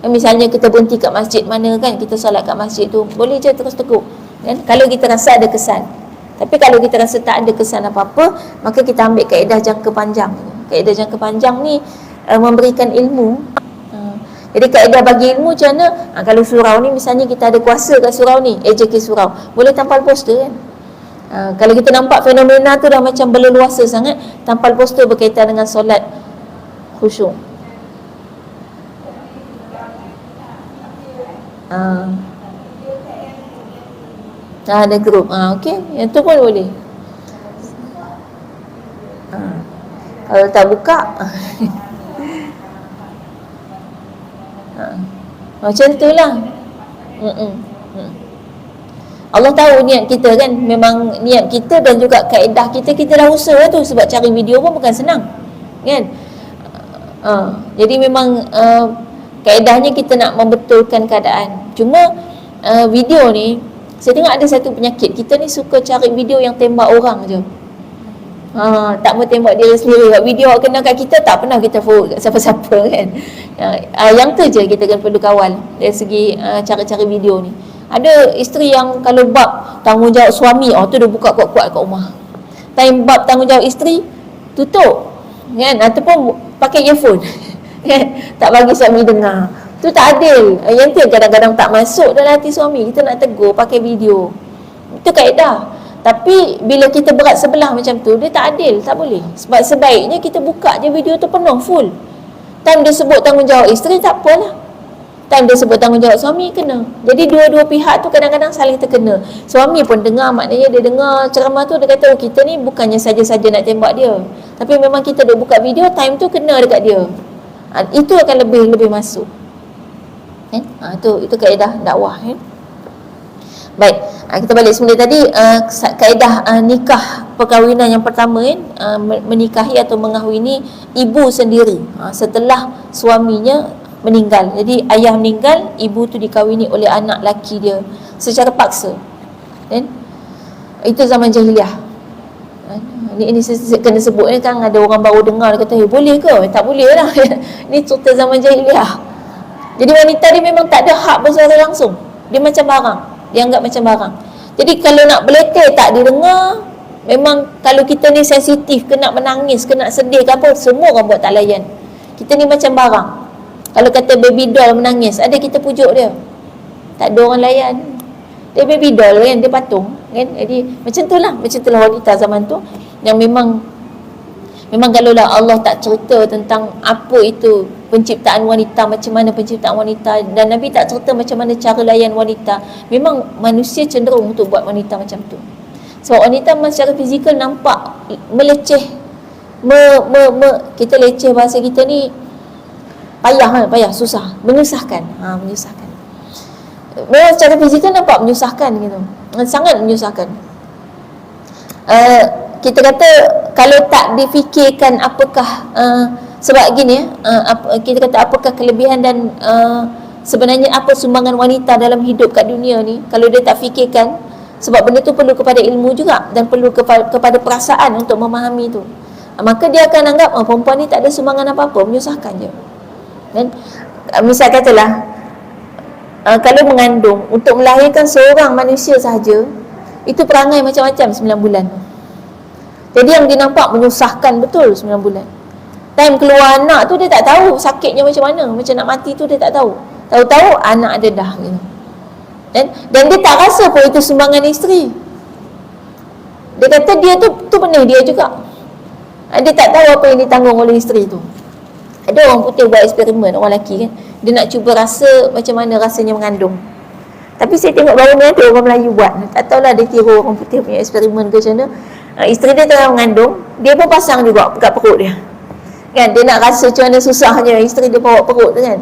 Misalnya kita berhenti kat masjid mana kan, kita solat kat masjid tu, boleh je terus tegur kan? Kalau kita rasa ada kesan. Tapi kalau kita rasa tak ada kesan apa-apa, maka kita ambil kaedah jangka panjang. Kaedah jangka panjang ni memberikan ilmu. Jadi kaedah bagi ilmu macam mana? Kalau surau ni misalnya kita ada kuasa kat surau ni, AJK surau, boleh tampal poster kan. Kalau kita nampak fenomena tu dah macam berleluasa sangat, tampal poster berkaitan dengan solat khusyuk. Ada grup. Okey, yang tu pun boleh. Kalau tak buka macam tu lah. Allah tahu niat kita kan, memang niat kita dan juga kaedah kita, kita dah usaha tu, sebab cari video pun bukan senang kan. Jadi memang kaedahnya kita nak membetulkan keadaan. Cuma video ni, saya tengok ada satu penyakit, kita ni suka cari video yang tembak orang je. Tak mau tembak diri sendiri. Video kena kat kita, tak pernah kita forward kat siapa-siapa kan. Yang tu je kita kan perlu kawal dari segi cara-cara video ni. Ada isteri yang kalau bab tanggungjawab suami, tu dia buka kuat-kuat kat rumah. Time bab tanggungjawab isteri, tutup kan, ataupun pakai earphone kan, tak bagi suami dengar. Tu tak adil. Yang tu kadang-kadang tak masuk dalam hati suami. Kita nak tegur pakai video. Itu kaedah. Tapi bila kita berat sebelah macam tu, dia tak adil, tak boleh. Sebab sebaiknya kita buka je video tu penuh, full. Time dia sebut tanggungjawab isteri, tak apalah. Time dia sebut tanggungjawab suami, kena. Jadi dua-dua pihak tu kadang-kadang saling terkena. Suami pun dengar, maknanya dia dengar ceramah tu, dia kata, kita ni bukannya saja-saja nak tembak dia, tapi memang kita dah buka video, time tu kena dekat dia. Itu akan lebih masuk. Itu kaedah dakwah kan. Baik, kita balik semula tadi, kaedah nikah perkahwinan yang pertama kan, menikahi atau mengahwini ibu sendiri setelah suaminya meninggal. Jadi ayah meninggal, ibu tu dikahwini oleh anak laki dia secara paksa kan. Itu zaman jahiliah. Ini saya kena sebut ni kan, ada orang baru dengar, dia kata, boleh ke? Tak boleh lah. Ini cerita zaman jahiliah. Jadi wanita dia memang tak ada hak bersuara langsung. Dia macam barang, dia anggap macam barang. Jadi kalau nak belekeh tak didengar, memang kalau kita ni sensitif, kena menangis, kena sedih ke apa, semua orang buat tak layan. Kita ni macam barang. Kalau kata baby doll menangis, ada kita pujuk dia, tak ada orang layan. Dia baby doll kan, dia patung kan. Jadi macam tu lah wanita zaman tu, yang memang kalau lah Allah tak cerita tentang apa itu penciptaan wanita, macam mana penciptaan wanita, dan Nabi tak cerita macam mana cara layan wanita, memang manusia cenderung untuk buat wanita macam tu. Sebab wanita secara fizikal nampak meleceh, kita leceh, bahasa kita ni payah, susah, menyusahkan. Menyusahkan. Memang secara fizikal nampak menyusahkan gitu, sangat menyusahkan. Kita kata kalau tak difikirkan apakah sebab gini kita kata apakah kelebihan dan sebenarnya apa sumbangan wanita dalam hidup kat dunia ni, kalau dia tak fikirkan, sebab benda tu perlu kepada ilmu juga dan perlu kepada perasaan untuk memahami tu, maka dia akan anggap perempuan ni tak ada sumbangan apa-apa, menyusahkan je kan. Misal katalah kalau mengandung untuk melahirkan seorang manusia sahaja, itu perangai macam-macam 9 bulan. Jadi yang dia nampak menyusahkan betul 9 bulan. Time keluar anak tu dia tak tahu sakitnya macam mana, macam nak mati tu dia tak tahu. Tahu-tahu anak ada dah gitu. Dan dia tak rasa pun itu sumbangan isteri. Dia kata dia tu benih dia juga. Dia tak tahu apa yang ditanggung oleh isteri tu. Ada orang putih buat eksperimen, orang lelaki kan, dia nak cuba rasa macam mana rasanya mengandung. Tapi saya tengok baru ni ada orang Melayu buat. Tak tahulah dia tiru orang putih punya eksperimen ke macam mana. Isteri dia tengah mengandung, dia pun pasang juga kat perut dia. Kan, dia nak rasa macam mana susahnya isteri dia bawa perut tu kan.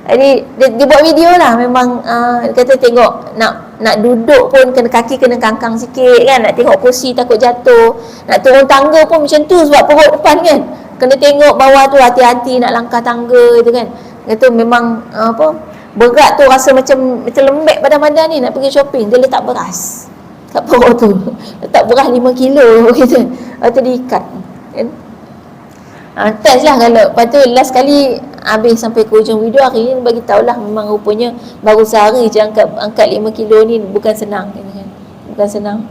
Jadi dia buat video lah. Memang dia kata tengok nak duduk pun kaki kena kangkang sikit kan. Nak tengok kursi takut jatuh. Nak turun tangga pun macam tu sebab perut depan kan. Kena tengok bawah tu hati-hati nak langkah tangga tu kan. Dia kata memang berat tu, rasa macam lembek badan-badan ni nak pergi shopping. Dia letak beras kat perut tu. Letak beras 5 kilo gitu. Lepas tu diikat kan. Test lah kalau. Lepas tu last kali habis sampai ke hujung video, hari ni bagi tahulah memang rupanya baru sehari je angkat 5 kilo ni bukan senang kan. Bukan senang.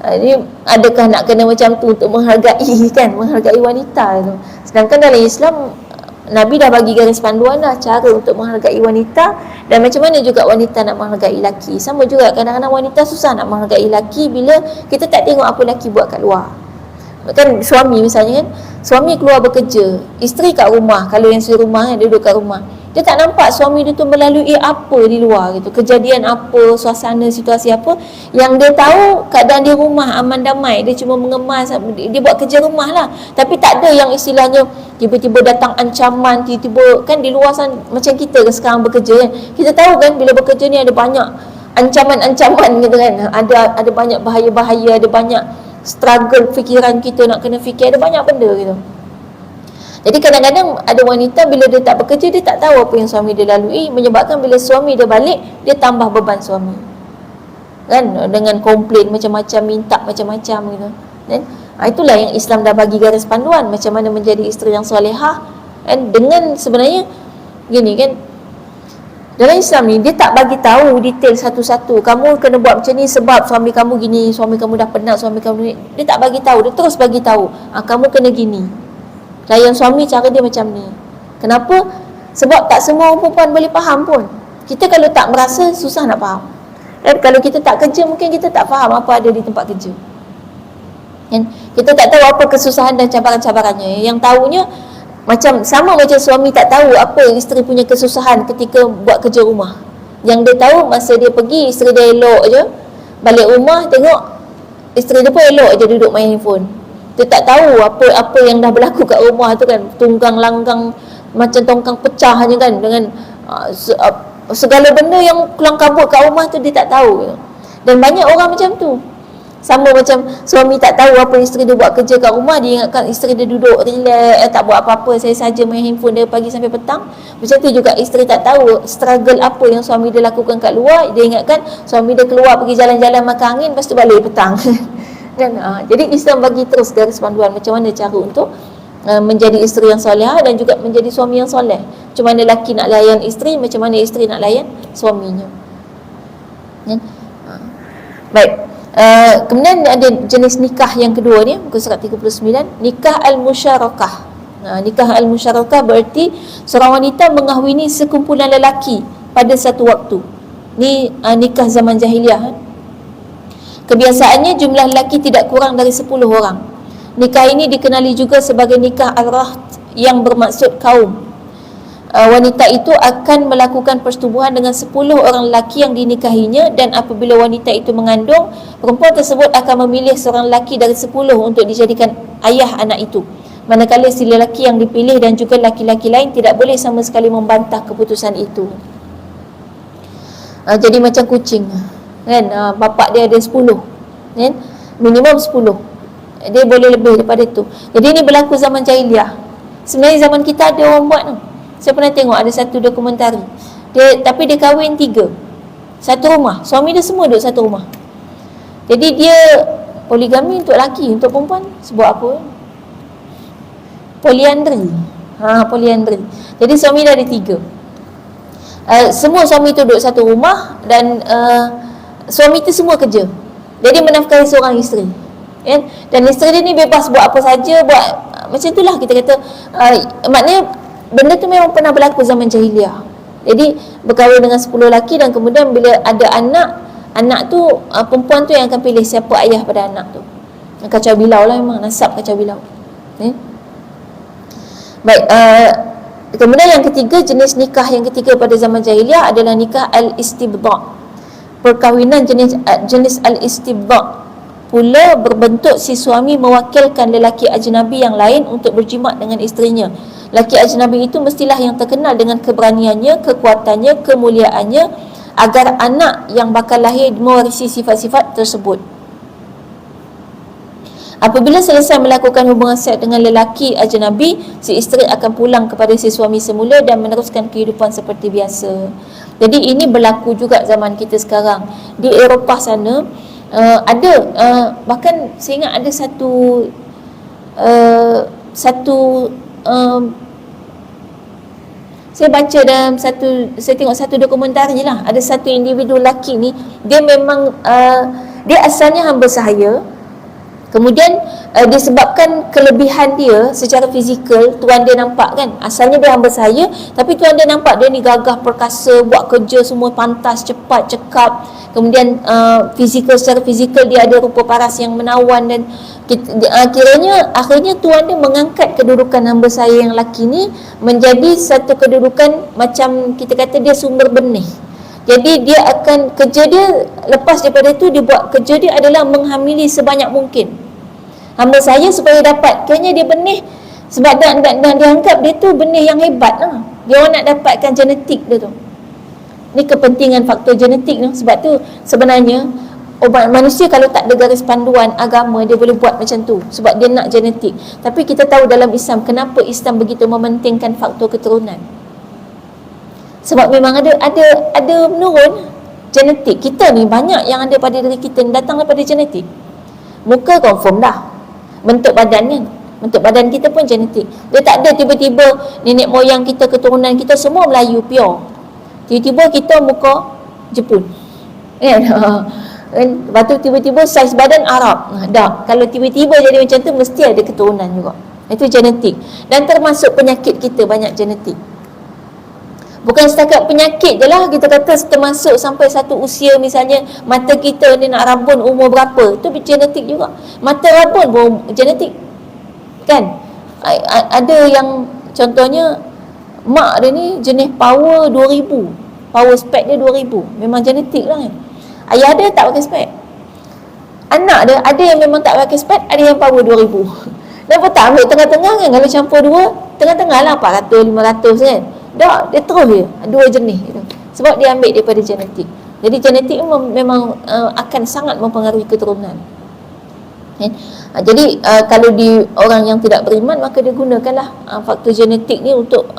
Ini adakah nak kena macam tu untuk menghargai kan, menghargai wanita tu. Sedangkan dalam Islam Nabi dah bagi garis panduan dah cara untuk menghargai wanita, dan macam mana juga wanita nak menghargai lelaki. Sama juga kadang-kadang wanita susah nak menghargai lelaki bila kita tak tengok apa lelaki buat kat luar. Kan suami misalnya kan, suami keluar bekerja, isteri kat rumah. Kalau yang suri rumah kan, dia duduk kat rumah, dia tak nampak suami dia tu melalui apa di luar gitu, kejadian apa, suasana, situasi apa. Yang dia tahu keadaan di rumah aman damai, dia cuma mengemas, dia buat kerja rumah lah. Tapi tak ada yang istilahnya tiba-tiba datang ancaman, tiba-tiba kan di luar sana, macam kita sekarang bekerja kan, kita tahu kan bila bekerja ni ada banyak ancaman-ancaman gitu kan, ada banyak bahaya-bahaya, ada banyak struggle fikiran kita nak kena fikir, ada banyak benda gitu. Jadi kadang-kadang ada wanita bila dia tak bekerja, dia tak tahu apa yang suami dia lalui, menyebabkan bila suami dia balik, dia tambah beban suami kan, dengan komplain macam-macam, minta macam-macam gitu kan. Itulah yang Islam dah bagi garis panduan macam mana menjadi isteri yang solehah kan. Dengan sebenarnya gini kan, dalam Islam ni dia tak bagi tahu detail satu-satu, kamu kena buat macam ni sebab suami kamu gini, suami kamu dah penat, suami kamu ni. Dia tak bagi tahu, dia terus bagi tahu, kamu kena gini, layan suami cara dia macam ni. Kenapa? Sebab tak semua perempuan boleh faham pun. Kita kalau tak merasa, susah nak faham. Dan kalau kita tak kerja, mungkin kita tak faham apa ada di tempat kerja kan? Kita tak tahu apa kesusahan dan cabaran-cabarannya. Yang tahunya macam sama macam suami tak tahu apa yang isteri punya kesusahan ketika buat kerja rumah. Yang dia tahu masa dia pergi, isteri dia elok je, balik rumah tengok isteri dia pun elok je duduk main handphone. Dia tak tahu apa yang dah berlaku kat rumah tu kan, tunggang langgang macam tongkang pecah je kan, dengan segala benda yang kelang kabut kat rumah tu dia tak tahu. Dan banyak orang macam tu. Sama macam suami tak tahu apa isteri dia buat kerja kat rumah, dia ingatkan isteri dia duduk relax, tak buat apa-apa, saya saja main handphone dari pagi sampai petang. Macam tu juga isteri tak tahu struggle apa yang suami dia lakukan kat luar, dia ingatkan suami dia keluar pergi jalan-jalan makan angin, lepas tu balik petang kan. Jadi Islam bagi terus garis panduan macam mana cara untuk menjadi isteri yang solehah dan juga menjadi suami yang soleh. Macam mana lelaki nak layan isteri, macam mana isteri nak layan suaminya kan? Baik. Kemudian ada jenis nikah yang kedua ni, muka surat 39, nikah al-musyarakah. Nikah al-musyarakah berarti seorang wanita mengahwini sekumpulan lelaki pada satu waktu. Ni nikah zaman jahiliah. Kebiasaannya jumlah lelaki tidak kurang dari 10 orang. Nikah ini dikenali juga sebagai nikah al-rahd yang bermaksud kaum. Wanita itu akan melakukan persetubuhan dengan 10 orang lelaki yang dinikahinya, dan apabila wanita itu mengandung, perempuan tersebut akan memilih seorang lelaki dari 10 untuk dijadikan ayah anak itu. Manakala si lelaki yang dipilih dan juga lelaki-lelaki lain tidak boleh sama sekali membantah keputusan itu. Jadi macam kucing kan, bapak dia ada 10 kan, minimum 10, dia boleh lebih daripada itu. Jadi ini berlaku zaman jahiliah. Sebenarnya zaman kita ada orang buat tu. Saya pernah tengok ada satu dokumentari. Tapi dia kahwin 3. Satu rumah. Suami dia semua duduk satu rumah. Jadi dia poligami untuk lelaki, untuk perempuan sebab apa? Poliandri. Poliandri. Jadi suami dia ada 3. semua suami tu duduk satu rumah dan suami tu semua kerja. Jadi menafkahi seorang isteri. Kan? Dan isteri dia ni bebas buat apa saja, buat macam itulah kita kata. Maknanya benda tu memang pernah berlaku zaman jahiliah. Jadi berkahwin dengan 10 lelaki dan kemudian bila ada anak tu perempuan tu yang akan pilih siapa ayah pada anak tu. Kacau bilau lah, memang nasab kacau bilau. Baik, kemudian yang ketiga, jenis nikah yang ketiga pada zaman jahiliah adalah nikah al-istibda'. Perkahwinan jenis al-istibda' pula berbentuk si suami mewakilkan lelaki ajnabi yang lain untuk berjimat dengan isterinya. Lelaki ajnabi itu mestilah yang terkenal dengan keberaniannya, kekuatannya, kemuliaannya, agar anak yang bakal lahir mewarisi sifat-sifat tersebut. Apabila selesai melakukan hubungan seks dengan lelaki ajnabi, si isteri akan pulang kepada si suami semula dan meneruskan kehidupan seperti biasa. Jadi ini berlaku juga zaman kita sekarang. Di Eropah sana ada bahkan saya ingat ada saya baca dalam saya tengok satu dokumentari lah, ada satu individu lelaki ni, dia memang dia asalnya hamba sahaya. Kemudian disebabkan kelebihan dia secara fizikal, tuan dia nampak kan, asalnya dia hamba sahaya, tapi tuan dia nampak dia ni gagah perkasa, buat kerja semua pantas, cepat, cekap. Kemudian secara fizikal dia ada rupa paras yang menawan, dan akhirnya tuan dia mengangkat kedudukan hamba sahaya yang lelaki ni menjadi satu kedudukan macam kita kata dia sumber benih. Jadi dia akan, kerja dia lepas daripada tu, dia buat kerja dia adalah menghamili sebanyak mungkin hamba saya supaya dapat, kayaknya dia benih. Sebab dan dia anggap dia tu benih yang hebat lah. Dia orang nak dapatkan genetik dia tu. Ni kepentingan faktor genetik tu. Sebab tu sebenarnya manusia kalau tak ada garis panduan agama, dia boleh buat macam tu sebab dia nak genetik. Tapi kita tahu dalam Islam, kenapa Islam begitu mementingkan faktor keturunan? Sebab memang ada menurun genetik. Kita ni banyak yang ada pada diri kita datang daripada genetik. Muka confirm dah, bentuk badan kan, bentuk badan kita pun genetik. Dia tak ada tiba-tiba nenek moyang kita, keturunan kita semua Melayu pure, tiba-tiba kita muka Jepun kan. Lepas tu tiba-tiba saiz badan Arab. Dah, kalau tiba-tiba jadi macam tu, mesti ada keturunan juga. Itu genetik. Dan termasuk penyakit kita banyak genetik. Bukan setakat penyakit je lah, kita kata termasuk sampai satu usia, misalnya mata kita ni nak rabun umur berapa, tu genetik juga. Mata rabun pun genetik kan. Ada yang contohnya mak dia ni jenis power 2000, power spek dia 2000, memang genetik lah kan. Ayah dia tak pakai spek, anak dia ada yang memang tak pakai spek, ada yang power 2000. Kenapa tak ambil tengah-tengah kan? Kalau campur dua, tengah-tengah lah 400, 500 kan. Dah, dia terus je dua jenis itu. Sebab dia ambil daripada genetik. Jadi genetik memang akan sangat mempengaruhi keturunan. Jadi kalau di orang yang tidak beriman, maka dia gunakanlah faktor genetik ni untuk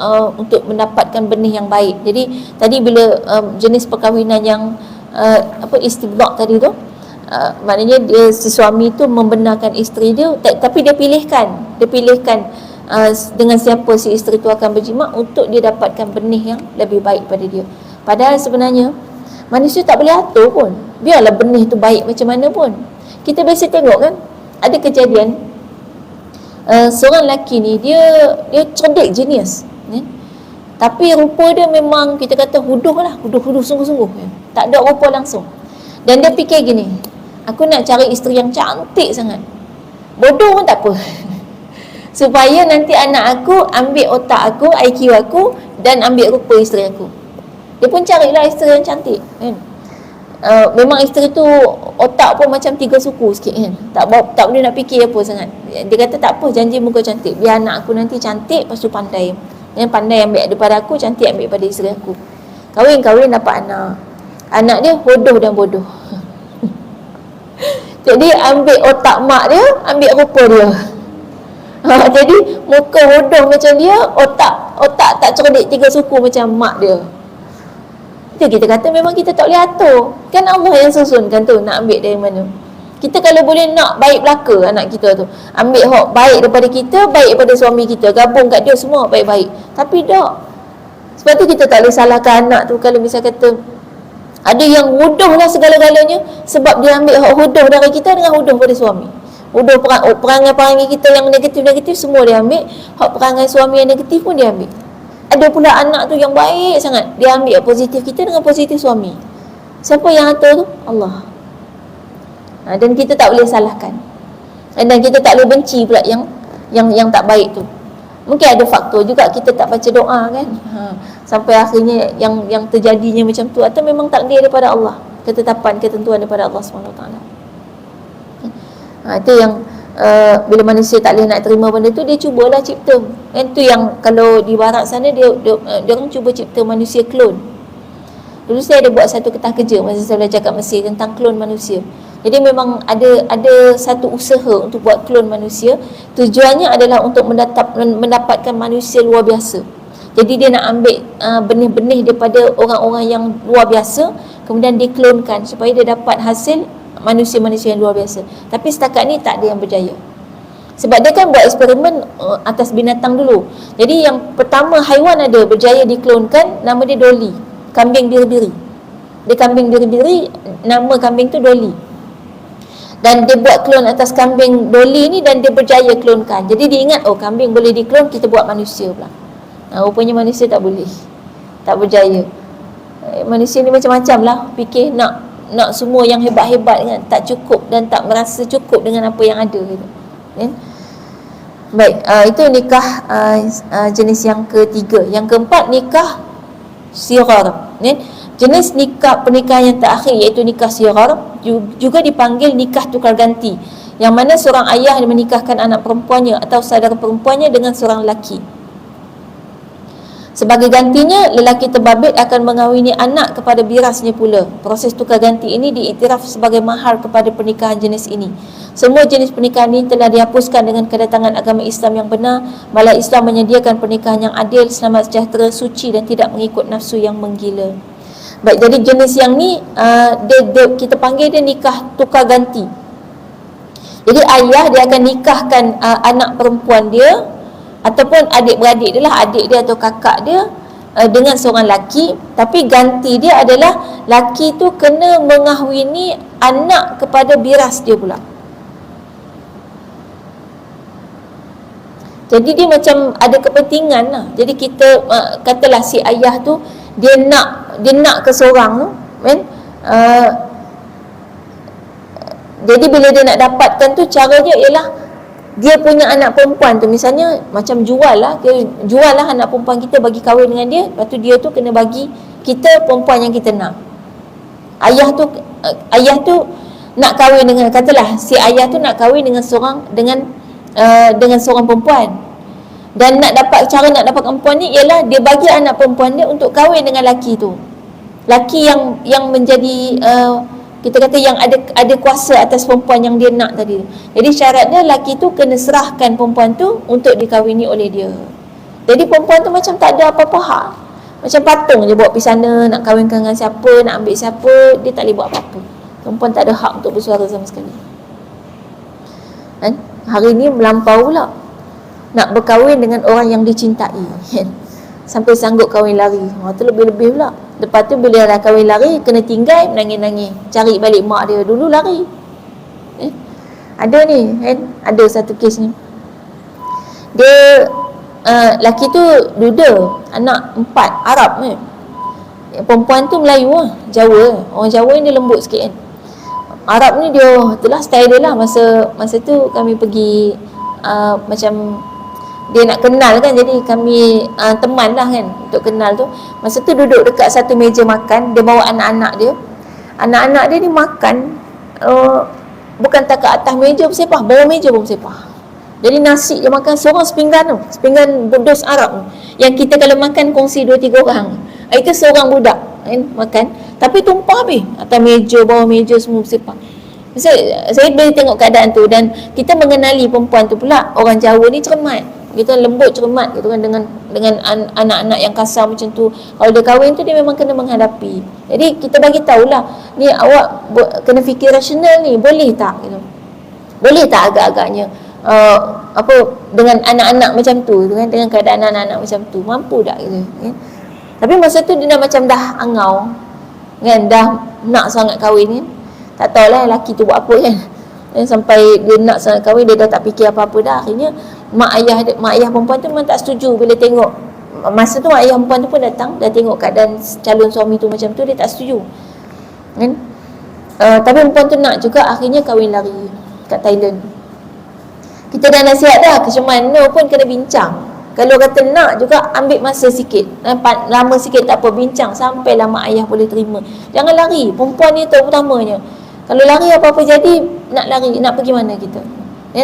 mendapatkan benih yang baik. Jadi tadi bila jenis perkahwinan yang istibda' tadi tu, maknanya si suami tu membenarkan isteri dia, tapi dia pilihkan dengan siapa si isteri tu akan berjimat untuk dia dapatkan benih yang lebih baik pada dia. Padahal sebenarnya manusia tak boleh atur pun, biarlah benih tu baik macam mana pun. Kita biasa tengok kan, ada kejadian seorang lelaki ni, dia cerdik, genius ya? Tapi rupa dia memang kita kata huduh sungguh-sungguh ya? Tak ada rupa langsung. Dan dia fikir gini, aku nak cari isteri yang cantik sangat, bodoh pun tak apa supaya nanti anak aku ambil otak aku, IQ aku, dan ambil rupa isteri aku. Dia pun carilah isteri yang cantik kan. Memang isteri tu otak pun macam 3 suku sikit kan, tak boleh nak fikir apa sangat. Dia kata tak apa, janji muka cantik, biar anak aku nanti cantik, lepas tu pandai. Yang pandai ambil daripada aku, cantik ambil daripada isteri aku. Kahwin dapat anak dia bodoh dan bodoh. Jadi ambil otak mak dia, ambil rupa dia. Jadi muka bodoh macam dia, otak tak cerdik 3 suku macam mak dia. Itu kita kata memang kita tak boleh atur. Kan Allah yang susunkan tu, nak ambil dari mana. Kita kalau boleh nak baik belaka anak kita tu, ambil hak baik daripada kita, baik daripada suami kita, gabung kat dia semua baik-baik. Tapi tak. Sebab tu kita tak boleh salahkan anak tu kalau misal kata ada yang huduh lah segala-galanya sebab dia ambil hak huduh dari kita dengan huduh pada suami. Huduh perangai-perangai kita yang negatif-negatif semua dia ambil, hak perangai suami yang negatif pun dia ambil. Ada pula anak tu yang baik sangat, dia ambil positif kita dengan positif suami. Siapa yang atur tu? Allah. Dan kita tak boleh salahkan. Dan kita tak boleh benci pula yang tak baik tu. Mungkin ada faktor juga kita tak baca doa kan. Sampai akhirnya yang terjadinya macam tu, atau memang takdir daripada Allah, ketetapan, ketentuan daripada Allah SWT. Itu yang bila manusia tak boleh nak terima benda tu, dia cubalah cipta. Itu yang kalau di barat sana dia orang cuba cipta manusia klon. Dulu saya ada buat satu ketah kerja masa saya belajar kat Mesir tentang klon manusia. Jadi memang ada satu usaha untuk buat klon manusia. Tujuannya adalah untuk mendapatkan manusia luar biasa. Jadi dia nak ambil benih-benih daripada orang-orang yang luar biasa, kemudian diklonkan supaya dia dapat hasil manusia-manusia yang luar biasa. Tapi setakat ni tak ada yang berjaya. Sebab dia kan buat eksperimen atas binatang dulu. Jadi yang pertama haiwan ada berjaya diklonkan, nama dia Dolly, kambing biri-biri. Dia kambing biri-biri, nama kambing tu Dolly. Dan dia buat klon atas kambing Dolly ni dan dia berjaya klonkan. Jadi dia ingat, oh kambing boleh diklon, kita buat manusia pula. Rupanya manusia tak boleh, tak berjaya. Manusia ni macam-macam lah fikir, nak semua yang hebat-hebat kan, tak cukup dan tak merasa cukup dengan apa yang ada gitu. Baik, itu nikah jenis yang ketiga. Yang keempat, nikah sighar. Jenis pernikahan yang terakhir iaitu nikah sighar juga dipanggil nikah tukar ganti, yang mana seorang ayah menikahkan anak perempuannya atau saudara perempuannya dengan seorang lelaki. Sebagai gantinya, lelaki terbabit akan mengawini anak kepada birasnya pula. Proses tukar ganti ini diiktiraf sebagai mahar kepada pernikahan jenis ini. Semua jenis pernikahan ini telah dihapuskan dengan kedatangan agama Islam yang benar. Malah Islam menyediakan pernikahan yang adil, selamat sejahtera, suci dan tidak mengikut nafsu yang menggila. Baik, jadi jenis yang ni kita panggil dia nikah tukar ganti. Jadi ayah dia akan nikahkan anak perempuan dia ataupun adik-beradik dia lah, adik dia atau kakak dia dengan seorang lelaki, tapi ganti dia adalah lelaki tu kena mengahwini anak kepada biras dia pula. Jadi dia macam ada kepentingan lah. Jadi kita katalah si ayah tu dia nak ke seorang tu kan, jadi bila dia nak dapatkan tu, cara dia ialah dia punya anak perempuan tu misalnya macam jual lah anak perempuan kita, bagi kahwin dengan dia. Lepas tu dia tu kena bagi kita perempuan yang kita nak. Ayah tu nak kahwin dengan, katalah si ayah tu nak kahwin dengan seorang perempuan, dan cara nak dapat perempuan ni ialah dia bagi anak perempuan dia untuk kahwin dengan lelaki tu. Lelaki yang menjadi kita kata yang ada kuasa atas perempuan yang dia nak tadi. Jadi syaratnya lelaki tu kena serahkan perempuan tu untuk dikahwini oleh dia. Jadi perempuan tu macam tak ada apa-apa hak. Macam patung je bawa pergi sana, nak kahwinkan dengan siapa, nak ambil siapa, dia tak boleh buat apa-apa. Perempuan tak ada hak untuk bersuara sama sekali. Kan? Hari ni melampau pula, nak berkahwin dengan orang yang dicintai, kan? Sampai sanggup kahwin lari. Tu lebih-lebih pula. Lepas tu bila dah kahwin lari, kena tinggal menangis-nangis, cari balik mak dia. Dulu lari. Ada ni kan, ada satu kes ni. Dia laki tu duda, anak 4, Arab kan. Perempuan tu Melayu lah, Jawa. Orang Jawa ni dia lembut sikit kan. Arab ni dia, itulah style dia lah. Masa tu kami pergi macam dia nak kenal kan, jadi kami teman lah kan untuk kenal tu. Masa tu duduk dekat satu meja makan, dia bawa anak-anak dia. Anak-anak dia ni makan bukan tak kat atas meja bersepah, bawah meja pun bersepah. Jadi nasi dia makan seorang sepinggan tu, sepinggan budos Arab tu, yang kita kalau makan kongsi 2-3 orang. Itu seorang budak kan makan, tapi tumpah habis atas meja, bawah meja semua bersepah. Saya boleh tengok keadaan tu, dan kita mengenali perempuan tu pula, orang Jawa ni cermat. Kita lembut, cermat gitu kan, dengan anak-anak yang kasar macam tu. Kalau dia kahwin tu, dia memang kena menghadapi. Jadi kita bagi tahulah, ni awak kena fikir rasional ni, boleh tak gitu. Boleh tak agak-agaknya dengan anak-anak macam tu kan, dengan keadaan anak-anak macam tu, mampu tak gitu kan. Tapi masa tu dia dah macam dah angau kan, dah nak sangat kahwin kan. Tak tahulah lelaki tu buat apa kan. Sampai dia nak sangat kahwin, dia dah tak fikir apa-apa dah. Akhirnya mak ayah perempuan tu memang tak setuju bila tengok. Masa tu mak ayah perempuan tu pun datang, dah tengok keadaan calon suami tu macam tu, dia tak setuju kan. Tapi perempuan tu nak juga, akhirnya kahwin lari kat Thailand. Kita dah nasihat dah, macam mana pun kena bincang. Kalau kata nak juga, ambil masa sikit, lama sikit tak apa, bincang sampailah mak ayah boleh terima. Jangan lari. Perempuan ni terutamanya, kalau lari apa-apa jadi, nak lari, nak pergi mana kita?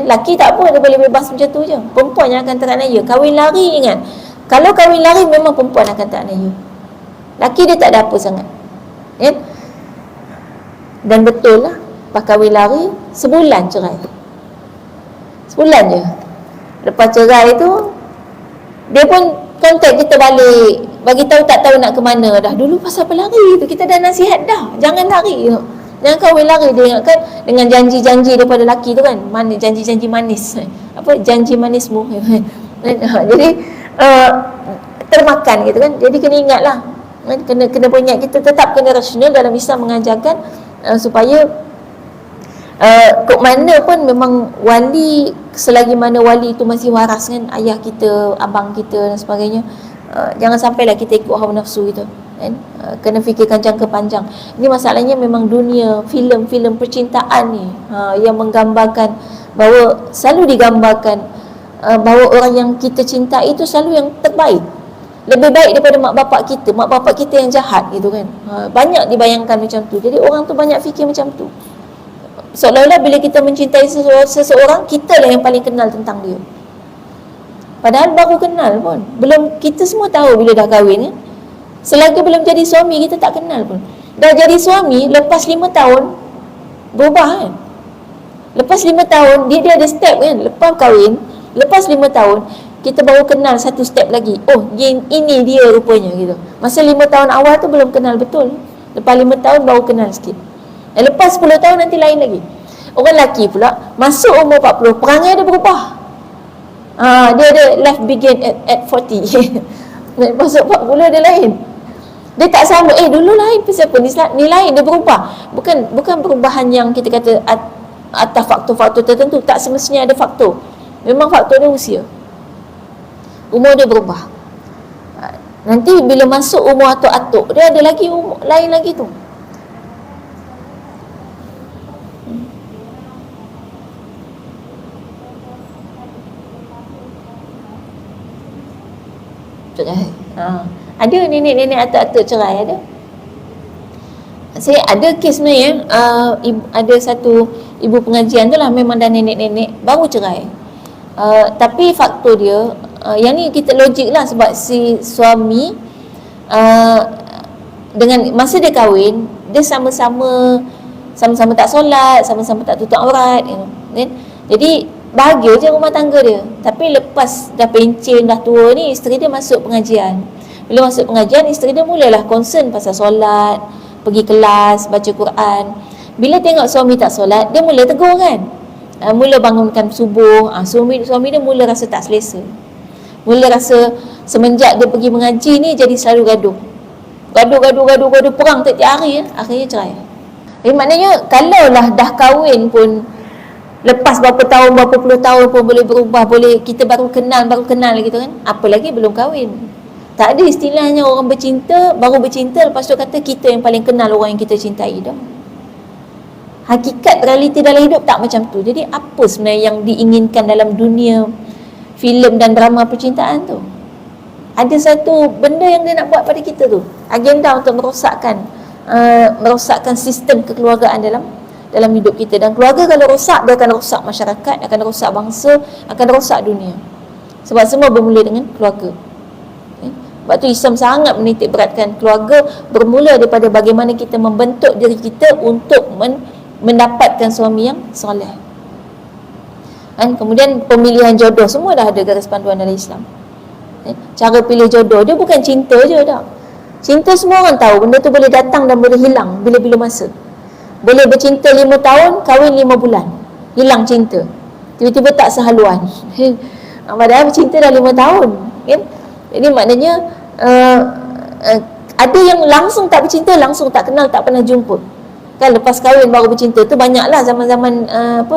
Laki tak apa, dia boleh bebas macam tu je. Perempuan yang akan teranaya. Kahwin lari, ingat, kalau kahwin lari memang perempuan akan teranaya. Laki dia tak ada apa sangat kan? Dan betul lah, pas kahwin lari, sebulan cerai. Sebulan je. Lepas cerai tu, dia pun kontak kita balik, bagi tahu tak tahu nak ke mana dah. Dulu pasal apa lari tu, kita dah nasihat dah, jangan lari, jangan kahwin lari. Dia ingatkan dengan janji-janji daripada laki tu kan, mana janji-janji manis, apa janji manismu. Jadi termakan gitu kan. Jadi kena ingatlah, kena ingat, kita tetap kena rasional dalam Islam mengajarkan supaya kok mana pun memang wali, selagi mana wali itu masih waras kan, ayah kita, abang kita dan sebagainya, jangan sampailah kita ikut hawa nafsu gitu kan. Kena fikirkan jangka panjang. Ini masalahnya memang dunia filem-filem percintaan ni yang menggambarkan bahawa, selalu digambarkan bahawa orang yang kita cintai itu selalu yang terbaik, lebih baik daripada mak bapak kita yang jahat gitu kan. Banyak dibayangkan macam tu. Jadi orang tu banyak fikir macam tu, seolah-olah bila kita mencintai seseorang, kita lah yang paling kenal tentang dia. Padahal baru kenal pun, belum, kita semua tahu bila dah kahwin kan? Selagi belum jadi suami, kita tak kenal pun. Dah jadi suami, lepas 5 tahun berubah kan. Lepas 5 tahun, dia ada step kan. Lepas kahwin, lepas 5 tahun, kita baru kenal satu step lagi. Oh, ini dia rupanya gitu. Masa 5 tahun awal tu belum kenal betul. Lepas 5 tahun baru kenal sikit. Lepas 10 tahun nanti lain lagi. Orang lelaki pula, masuk umur 40, perangai dia berubah. Dia ada life begin at 40. Masuk 40 dia lain. Dia tak sama. Dulu lain siapa ni lain, dia berubah. Bukan perubahan yang kita kata atas faktor-faktor tertentu. Tak semestinya ada faktor. Memang faktor dia usia. Umur dia berubah. Nanti bila masuk umur atuk-atuk, dia ada lagi umur lain lagi tu. Cerai. Ada nenek-nenek atuk-atuk cerai, ada. Saya ada kes sebenarnya, ada satu ibu pengajian tu lah, memang dah nenek-nenek baru cerai. Tapi faktor dia, yang ni kita logik lah, sebab si suami dengan masa dia kahwin, dia sama-sama tak solat, sama-sama tak tutup aurat, jadi bahagia je rumah tangga dia. Tapi lepas dah pencen, dah tua ni, isteri dia masuk pengajian. Bila masuk pengajian, isteri dia mulalah concern pasal solat, pergi kelas, baca Quran. Bila tengok suami tak solat, dia mula tegur kan. Mula bangunkan subuh. Suami dia mula rasa tak selesa. Mula rasa semenjak dia pergi mengaji ni, jadi selalu gaduh, perang tiap-tiap hari. Akhirnya cerai. Maknanya kalaulah dah kahwin pun, lepas berapa tahun, berapa puluh tahun pun boleh berubah, boleh kita baru kenal gitu kan. Apalagi belum kahwin. Tak ada istilahnya orang bercinta, baru bercinta lepas tu kata kita yang paling kenal orang yang kita cintai dah. Hakikat realiti dalam hidup tak macam tu. Jadi apa sebenarnya yang diinginkan dalam dunia filem dan drama percintaan tu? Ada satu benda yang dia nak buat pada kita tu, agenda untuk merosakkan sistem kekeluargaan dalam hidup kita. Dan keluarga kalau rosak, dia akan rosak masyarakat, akan rosak bangsa, akan rosak dunia. Sebab semua bermula dengan keluarga. Sebab tu Islam sangat menitik beratkan keluarga, bermula daripada bagaimana kita membentuk diri kita untuk mendapatkan suami yang soleh. Kemudian pemilihan jodoh, semua dah ada garis panduan dalam Islam. Cara pilih jodoh, dia bukan cinta je dah. Cinta semua orang tahu, benda tu boleh datang dan boleh hilang bila-bila masa. Boleh bercinta 5 tahun, kahwin 5 bulan, hilang cinta, tiba-tiba tak sehaluan. Padahal bercinta dah 5 tahun kan? Jadi maknanya ada yang langsung tak bercinta, langsung tak kenal, tak pernah jumpa. Kan lepas kahwin baru bercinta tu banyaklah zaman-zaman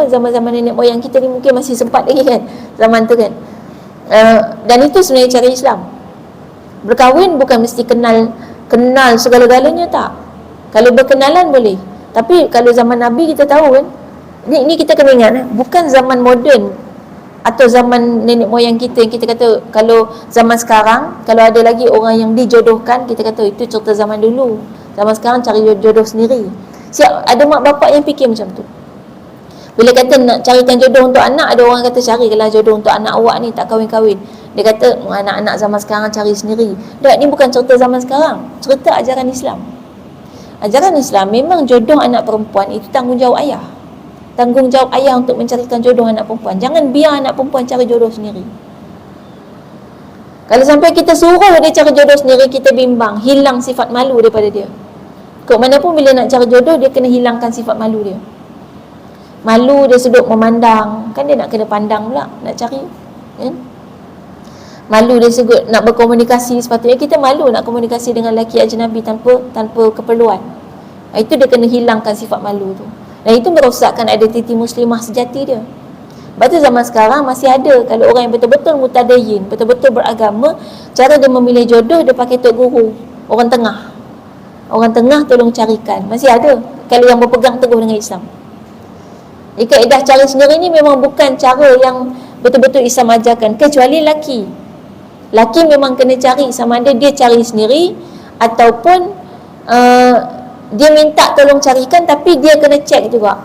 zaman-zaman nenek moyang kita ni mungkin masih sempat lagi kan zaman tu kan. Dan itu sebenarnya cara Islam. Berkahwin bukan mesti kenal segala-galanya, tak. Kalau berkenalan boleh. Tapi kalau zaman Nabi kita tahu kan, ni kita kena ingat bukan zaman moden atau zaman nenek moyang kita yang kita kata. Kalau zaman sekarang, kalau ada lagi orang yang dijodohkan, kita kata itu cerita zaman dulu. Zaman sekarang cari jodoh sendiri. Siap, ada mak bapak yang fikir macam tu. Bila kata nak carikan jodoh untuk anak, ada orang kata carilah jodoh untuk anak awak ni, tak kahwin-kahwin. Dia kata anak-anak zaman sekarang cari sendiri. Tak, ni bukan cerita zaman sekarang, cerita ajaran Islam. Ajaran Islam memang jodoh anak perempuan itu tanggungjawab ayah. Tanggungjawab ayah untuk mencarikan jodoh anak perempuan. Jangan biar anak perempuan cari jodoh sendiri. Kalau sampai kita suruh dia cari jodoh sendiri, kita bimbang, hilang sifat malu daripada dia. Kok mana pun bila nak cari jodoh, dia kena hilangkan sifat malu dia. Malu dia sudut memandang, kan dia nak kena pandang pula nak cari, kan? Malu dia sudut nak berkomunikasi, sepatutnya kita malu nak komunikasi dengan lelaki ajnabi tanpa keperluan. Itu dia kena hilangkan sifat malu tu. Dan itu merosakkan identiti muslimah sejati dia. Sebab tu zaman sekarang masih ada, kalau orang yang betul-betul mutadayin, betul-betul beragama, cara dia memilih jodoh, dia pakai tok guru, orang tengah. Orang tengah tolong carikan. Masih ada kalau yang berpegang teguh dengan Islam. Jadi kaedah cari sendiri ni memang bukan cara yang betul-betul Islam ajarkan, kecuali laki. Laki memang kena cari, sama ada dia cari sendiri ataupun dia minta tolong carikan, tapi dia kena cek juga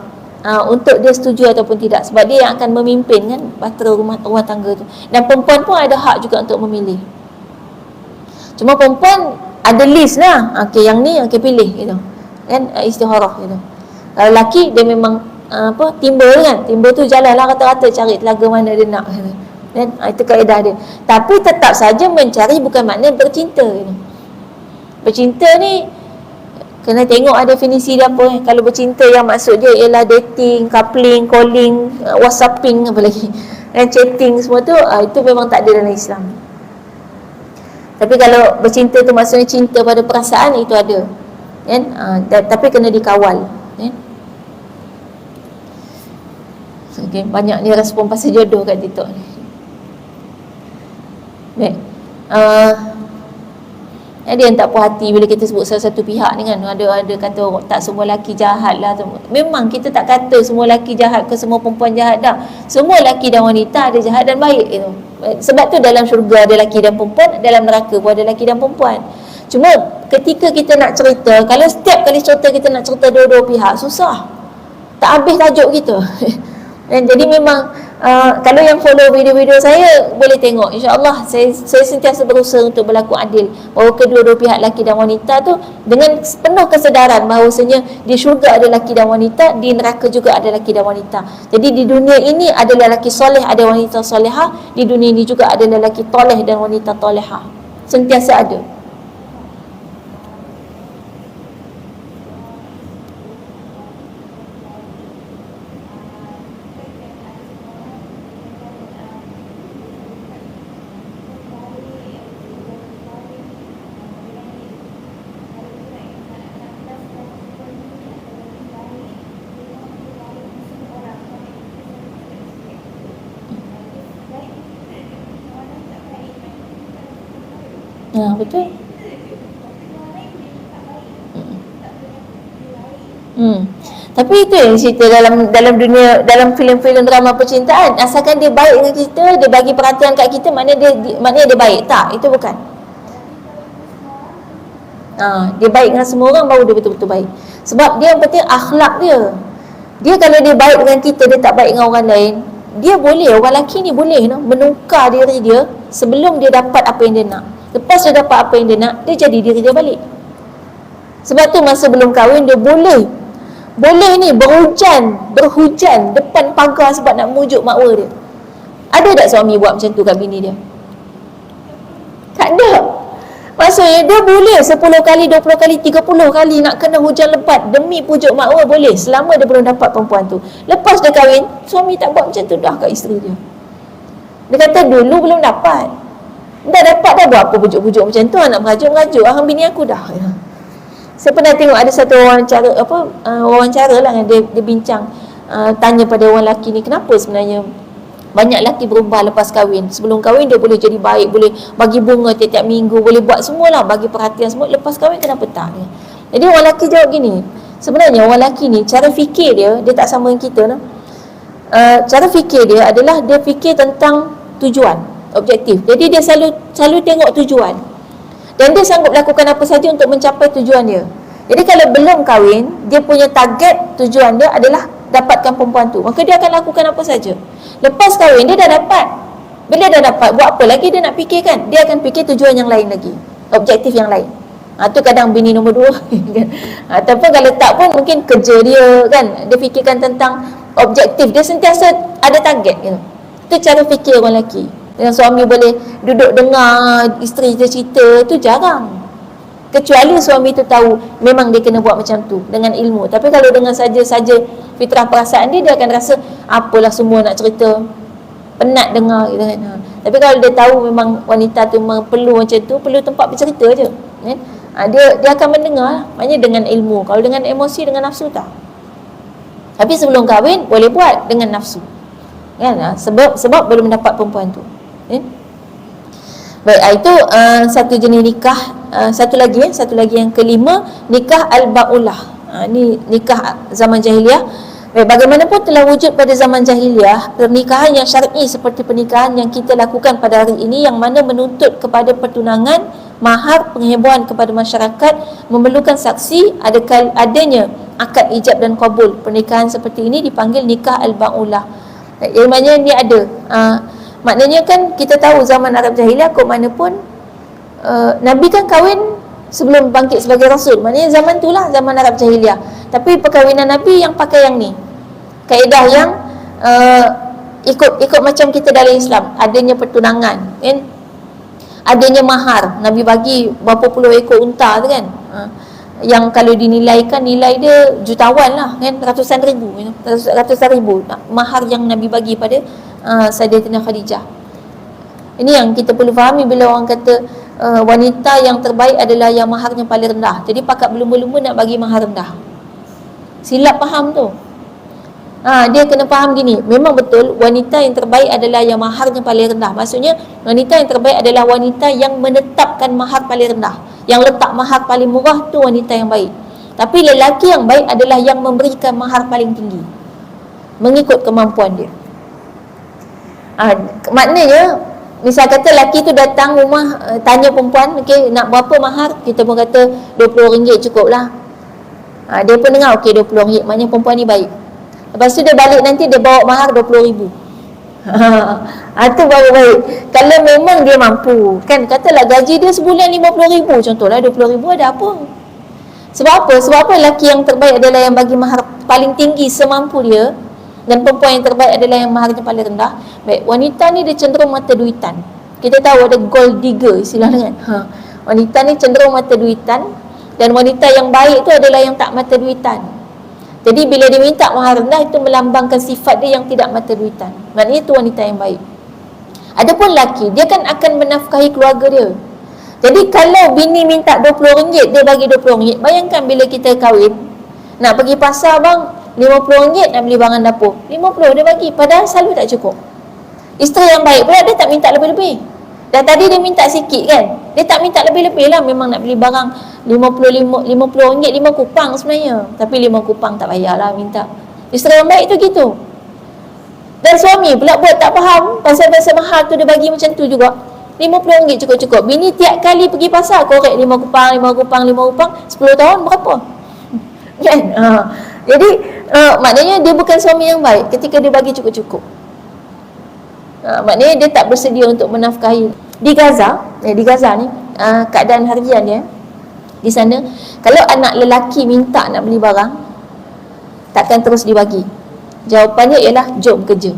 untuk dia setuju ataupun tidak, sebab dia yang akan memimpin kan bahtera rumah tangga tu. Dan perempuan pun ada hak juga untuk memilih. Cuma perempuan ada list lah, okey yang ni okey pilih gitu kan, istikharah gitu. Kalau lelaki dia memang timbul kan, timbul tu jalanlah rata-rata cari telaga mana dia nak gitu. Dan itu kaedah dia. Tapi tetap saja mencari bukan makna bercinta gitu. Bercinta ni kena tengok ada definisi dia apa. Kalau bercinta yang maksud dia ialah dating, coupling, calling, whatsapping apa lagi, dan chatting semua tu, itu memang tak ada dalam Islam. Tapi kalau bercinta tu maksudnya cinta pada perasaan, itu ada kan. Tapi kena dikawal kan. Okay, banyak ni respon pasal jodoh kat TikTok ni. Baik. Ada yang tak puas hati bila kita sebut salah satu pihak ni kan. Ada kata tak semua lelaki jahat lah. Memang kita tak kata semua lelaki jahat ke semua perempuan jahat dah. Semua lelaki dan wanita ada jahat dan baik gitu. Sebab tu dalam syurga ada lelaki dan perempuan, dalam neraka pun ada lelaki dan perempuan. Cuma ketika kita nak cerita, kalau setiap kali cerita kita nak cerita dua-dua pihak, susah. Tak habis tajuk kita. Dan jadi memang kalau yang follow video-video saya boleh tengok, insya-Allah saya sentiasa berusaha untuk berlaku adil, bahawa kedua-dua pihak lelaki dan wanita tu dengan penuh kesedaran bahawasanya di syurga ada lelaki dan wanita, di neraka juga ada lelaki dan wanita. Jadi di dunia ini ada lelaki soleh, ada wanita solehah, di dunia ini juga ada lelaki toleh dan wanita tolehah. Sentiasa ada. Betul. Tapi itu yang cerita dalam dunia, dalam filem-filem drama percintaan, asalkan dia baik dengan kita, dia bagi perhatian kat kita, maknanya dia baik. Tak, itu bukan. Dia baik dengan semua orang baru dia betul-betul baik. Sebab dia yang penting akhlak dia. Dia kalau dia baik dengan kita, dia tak baik dengan orang lain, dia boleh, orang lelaki ni boleh menukar diri dia sebelum dia dapat apa yang dia nak. Lepas dia dapat apa yang dia nak, dia jadi diri dia balik. Sebab tu masa belum kahwin, dia boleh ni berhujan depan pagar sebab nak mujuk makwa dia. Ada tak suami buat macam tu kat bini dia? Tak ada. Maksudnya dia boleh 10 kali, 20 kali, 30 kali nak kena hujan lebat demi pujuk makwa, boleh, selama dia belum dapat perempuan tu. Lepas dia kahwin, suami tak buat macam tu dah kat isteri dia. Dia kata dulu belum dapat. Dah dapat dah, buat apa bujuk-bujuk macam tu, nak merajuk-merajuk, hang bini aku dah. Saya pernah tengok ada satu wawancara lah, dia bincang, tanya pada orang lelaki ni, kenapa sebenarnya banyak lelaki berubah lepas kahwin. Sebelum kahwin dia boleh jadi baik, boleh bagi bunga tiap-tiap minggu, boleh buat semualah, bagi perhatian semua. Lepas kahwin kenapa tak? Jadi orang lelaki jawab gini, sebenarnya orang lelaki ni cara fikir dia tak sama dengan kita lah. Cara fikir dia adalah dia fikir tentang tujuan, objektif. Jadi dia selalu tengok tujuan, dan dia sanggup lakukan apa saja untuk mencapai tujuan dia. Jadi kalau belum kahwin, dia punya target, tujuan dia adalah dapatkan perempuan tu, maka dia akan lakukan apa saja. Lepas kahwin dia dah dapat. Bila dah dapat, buat apa lagi dia nak fikirkan? Dia akan fikir tujuan yang lain lagi, objektif yang lain. Tu kadang bini nombor 2 kan. Ataupun kalau tak pun mungkin kerja dia kan, dia fikirkan tentang objektif, dia sentiasa ada target gitu. Itu cara fikir orang lelaki. Yang suami boleh duduk dengar isteri dia cerita, tu jarang. Kecuali suami tu tahu memang dia kena buat macam tu dengan ilmu. Tapi kalau dengan saja-saja fitrah perasaan dia akan rasa apalah semua nak cerita, penat dengar gitu kan. Tapi kalau dia tahu memang wanita tu memang perlu macam tu, perlu tempat bercerita je kan? Dia akan mendengar, maknanya dengan ilmu. Kalau dengan emosi, dengan nafsu tak. Tapi sebelum kahwin boleh buat dengan nafsu kan, sebab belum dapat perempuan tu kan? Baik, itu satu jenis nikah. Satu lagi yang kelima, nikah al-ba'ulah. Ni nikah zaman jahiliah. Baik, bagaimanapun telah wujud pada zaman jahiliah pernikahan yang syar'i seperti pernikahan yang kita lakukan pada hari ini, yang mana menuntut kepada pertunangan, mahar, penghebohan kepada masyarakat, memerlukan saksi, adanya akad ijab dan kabul. Pernikahan seperti ini dipanggil nikah al-ba'ulah. Yang maknanya ni ada maknanya kan kita tahu zaman Arab jahiliah kok mana pun Nabi kan kahwin sebelum bangkit sebagai Rasul. Maknanya zaman tu lah zaman Arab jahiliah. Tapi perkahwinan Nabi yang pakai yang ni, kaedah yang ikut macam kita dalam Islam. Adanya pertunangan kan, adanya mahar. Nabi bagi berapa puluh ekor unta tu kan, yang kalau dinilaikan nilai dia jutawan lah kan, ratusan ribu mahar yang Nabi bagi pada Sayyidatina Khadijah. Ini yang kita perlu fahami bila orang kata wanita yang terbaik adalah yang maharnya paling rendah. Jadi pakat berlumba-lumba nak bagi mahar rendah. Silap faham tu. Dia kena faham gini, memang betul wanita yang terbaik adalah yang maharnya paling rendah. Maksudnya wanita yang terbaik adalah wanita yang menetapkan mahar paling rendah. Yang letak mahar paling murah tu wanita yang baik. Tapi lelaki yang baik adalah yang memberikan mahar paling tinggi mengikut kemampuan dia. Maknanya misal kata lelaki tu datang rumah, tanya perempuan, okey nak berapa mahar? Kita pun kata RM20 cukup lah. Dia pun dengar okey RM20, maknanya perempuan ni baik. Lepas tu dia balik nanti dia bawa mahar RM20,000. Itu baru baik. Kalau memang dia mampu kan, katalah gaji dia sebulan RM50,000 contohlah, RM20,000 ada apa? Sebab apa? Sebab apa lelaki yang terbaik adalah yang bagi mahar paling tinggi semampu dia, dan perempuan yang terbaik adalah yang maharnya paling rendah. Baik, wanita ni dia cenderung mata duitan. Kita tahu ada gold digger istilah kan. Wanita ni cenderung mata duitan, dan wanita yang baik tu adalah yang tak mata duitan. Jadi bila dia minta mahar rendah, itu melambangkan sifat dia yang tidak mata duitan. Maknanya itu wanita yang baik. Adapun lelaki, dia kan akan menafkahi keluarga dia. Jadi kalau bini minta RM20, dia bagi RM20. Bayangkan bila kita kahwin, nak pergi pasar bang, RM50 nak beli barang dapur, RM50 dia bagi, padahal selalu tak cukup. Isteri yang baik pula dia tak minta lebih-lebih. Dan tadi dia minta sikit kan, dia tak minta lebih-lebih lah. Memang nak beli barang RM50, 5 kupang sebenarnya, tapi 5 kupang tak payahlah minta. Isteri yang baik tu gitu. Dan suami pula buat tak faham, pasal-pasal mahal tu dia bagi macam tu juga. RM50 cukup-cukup. Bini tiap kali pergi pasar korek 5 kupang, 10 tahun berapa? Kan? Jadi maknanya dia bukan suami yang baik ketika dia bagi cukup-cukup. Maknanya dia tak bersedia untuk menafkahi. Di Gaza ni keadaan harian dia di sana, kalau anak lelaki minta nak beli barang, takkan terus dibagi. Jawapannya ialah jom kerja,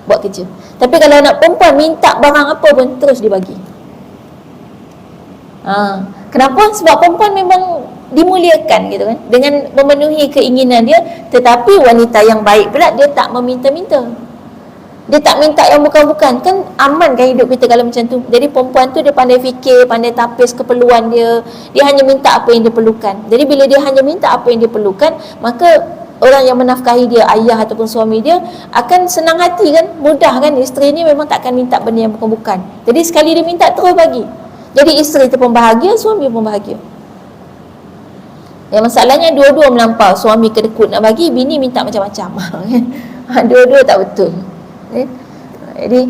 buat kerja. Tapi kalau anak perempuan minta barang apa pun terus dibagi. Kenapa? Sebab perempuan memang dimuliakan gitu kan, dengan memenuhi keinginan dia. Tetapi wanita yang baik pula dia tak meminta-minta. Dia tak minta yang bukan-bukan. Kan aman kan hidup kita kalau macam tu. Jadi perempuan tu dia pandai fikir, pandai tapis keperluan dia. Dia hanya minta apa yang dia perlukan. Jadi bila dia hanya minta apa yang dia perlukan, maka orang yang menafkahi dia, ayah ataupun suami dia, akan senang hati kan, mudah kan. Isteri ni memang takkan minta benda yang bukan-bukan. Jadi sekali dia minta, terus bagi. Jadi isteri tu pun bahagia, suami pun bahagia. Yang masalahnya dua-dua melampau. Suami kedekut nak bagi, bini minta macam-macam. Dua-dua tak betul. Jadi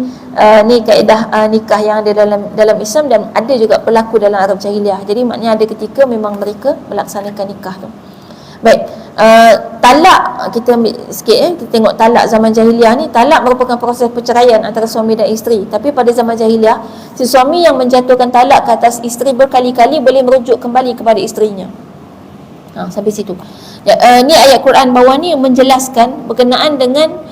ni kaedah nikah yang ada dalam Islam, dan ada juga berlaku dalam Arab Jahiliah. Jadi maknanya ada ketika memang mereka melaksanakan nikah tu. Baik, talak kita ambil sikit kita tengok talak zaman Jahiliah ni. Talak merupakan proses perceraian antara suami dan isteri. Tapi pada zaman Jahiliah, si suami yang menjatuhkan talak ke atas isteri berkali-kali boleh merujuk kembali kepada isterinya. Sampai situ. Ni ayat Quran bawah ni menjelaskan berkenaan dengan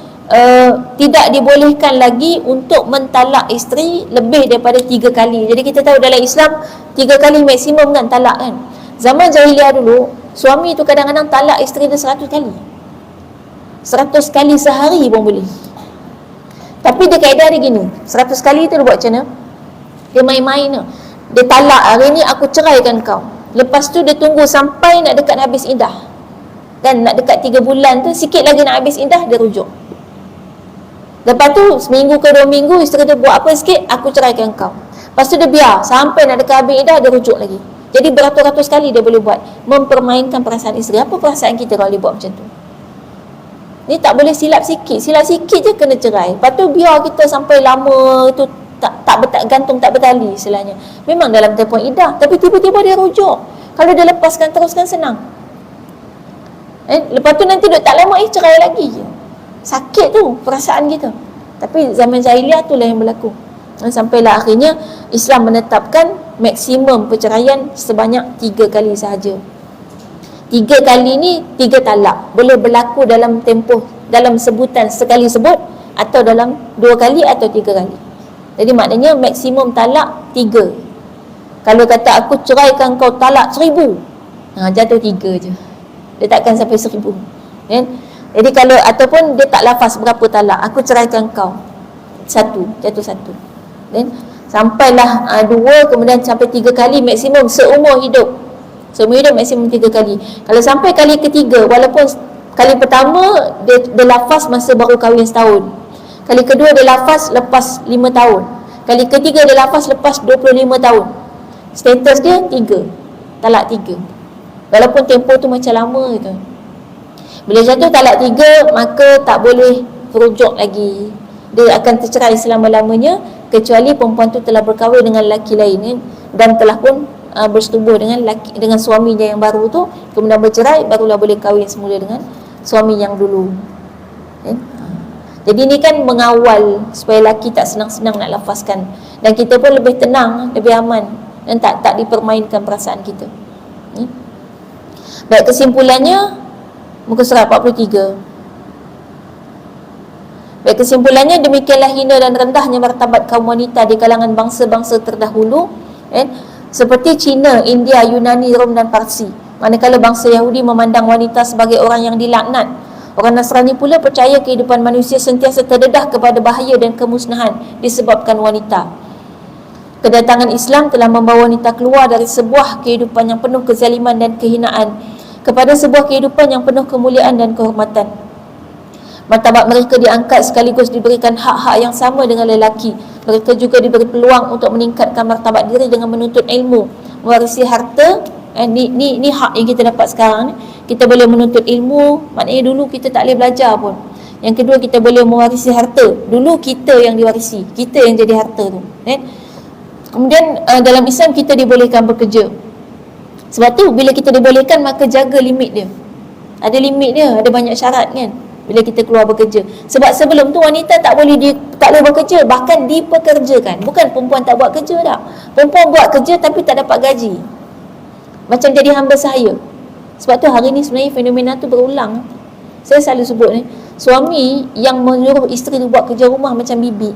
tidak dibolehkan lagi untuk mentalak isteri lebih daripada 3 kali. Jadi kita tahu dalam Islam 3 kali maksimum kan talak kan. Zaman Jahiliah dulu, suami tu kadang-kadang talak isteri dia 100 kali. 100 kali sehari pun boleh. Tapi dia kaedah dia gini, 100 kali tu dia buat macam mana? Dia main-main tu. Dia talak, hari ni aku ceraikan kau. Lepas tu dia tunggu sampai nak dekat habis iddah. Dan nak dekat 3 bulan tu, sikit lagi nak habis iddah, dia rujuk. Lepas tu seminggu ke 2 minggu isteri dia buat apa sikit, aku ceraikan kau. Lepas tu dia biar sampai nak dekat habis iddah, dia rujuk lagi. Jadi beratus-ratus kali dia boleh buat, mempermainkan perasaan isteri. Apa perasaan kita kalau dia buat macam tu? Ni tak boleh silap sikit. Silap sikit je kena cerai. Lepas tu biar kita sampai lama tu tak gantung, tak bertali istilahnya. Memang dalam tempoh iddah, tapi tiba-tiba dia rujuk. Kalau dia lepaskan teruskan senang. Lepas tu nanti duduk tak lama cerai lagi je. Sakit tu perasaan kita. Tapi zaman Jahiliah itulah yang berlaku. Sampailah akhirnya Islam menetapkan maksimum perceraian sebanyak 3 kali sahaja. 3 kali ni 3 talak. Boleh berlaku dalam tempoh, dalam sebutan sekali sebut, atau dalam 2 kali atau 3 kali. Jadi maknanya maksimum talak 3. Kalau kata aku ceraikan kau talak 1000, jatuh 3 je. Dia takkan sampai 1000 kan? Jadi kalau ataupun dia tak lafaz berapa talak, aku ceraikan kau 1, jatuh 1 kan? Sampailah 2, kemudian sampai 3 kali maksimum seumur hidup. Seumur hidup maksimum 3 kali. Kalau sampai kali ketiga, walaupun kali pertama dia lafaz masa baru kahwin setahun, kali kedua dia lafaz lepas 5 tahun, kali ketiga dia lafaz lepas 25 tahun, status dia 3, talak 3. Walaupun tempoh tu macam lama gitu. Bila jatuh talak 3, maka tak boleh rujuk lagi. Dia akan tercerai selama-lamanya, kecuali perempuan tu telah berkahwin dengan lelaki lain dan telah pun bersetubuh dengan suaminya yang baru tu, kemudian bercerai, barulah boleh kahwin semula dengan suami yang dulu. Jadi ni kan mengawal supaya lelaki tak senang-senang nak lafazkan, dan kita pun lebih tenang, lebih aman, dan tak dipermainkan perasaan kita. Baik, kesimpulannya muka surat 43. Baik, kesimpulannya demikianlah hina dan rendahnya martabat kaum wanita di kalangan bangsa-bangsa terdahulu, seperti Cina, India, Yunani, Rom dan Parsi. Manakala bangsa Yahudi memandang wanita sebagai orang yang dilaknat. Orang Nasrani pula percaya kehidupan manusia sentiasa terdedah kepada bahaya dan kemusnahan disebabkan wanita. Kedatangan Islam telah membawa wanita keluar dari sebuah kehidupan yang penuh kezaliman dan kehinaan kepada sebuah kehidupan yang penuh kemuliaan dan kehormatan. Martabat mereka diangkat sekaligus diberikan hak-hak yang sama dengan lelaki. Mereka juga diberi peluang untuk meningkatkan martabat diri dengan menuntut ilmu, mewarisi harta. Ni hak yang kita dapat sekarang ni. Kita boleh menuntut ilmu, maknanya dulu kita tak boleh belajar pun. Yang kedua, kita boleh mewarisi harta. Dulu kita yang diwarisi, kita yang jadi harta tu. Kemudian dalam Islam kita dibolehkan bekerja. Sebab tu bila kita dibolehkan, maka jaga limit dia. Ada limit dia, ada banyak syarat kan bila kita keluar bekerja. Sebab sebelum tu wanita tak boleh bekerja, bahkan dipekerjakan. Bukan perempuan tak buat kerja tak. Perempuan buat kerja tapi tak dapat gaji. Macam jadi hamba sahaya. Sebab tu hari ni sebenarnya fenomena tu berulang. Saya selalu sebut ni, suami yang menyuruh isteri tu buat kerja rumah macam bibi,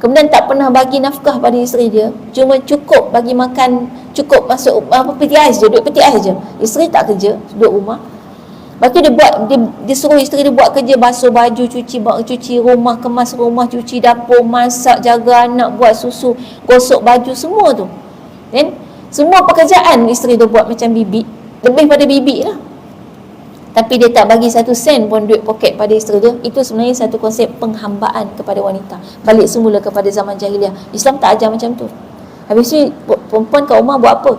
kemudian tak pernah bagi nafkah pada isteri dia, cuma cukup bagi makan, cukup masuk peti ais je, duit peti ais je. Isteri tak kerja, duduk rumah. Lepas tu dia suruh isteri dia buat kerja, basuh baju, cuci rumah, kemas rumah, cuci dapur, masak, jaga anak, buat susu, gosok baju, semua tu. Kan? Semua pekerjaan isteri dia buat macam bibi, lebih pada bibi lah. Tapi dia tak bagi 1 sen pun duit poket pada isteri dia. Itu sebenarnya satu konsep penghambaan kepada wanita. Balik semula kepada zaman jahiliah. Islam tak ajar macam tu. Habis tu perempuan kat rumah buat apa?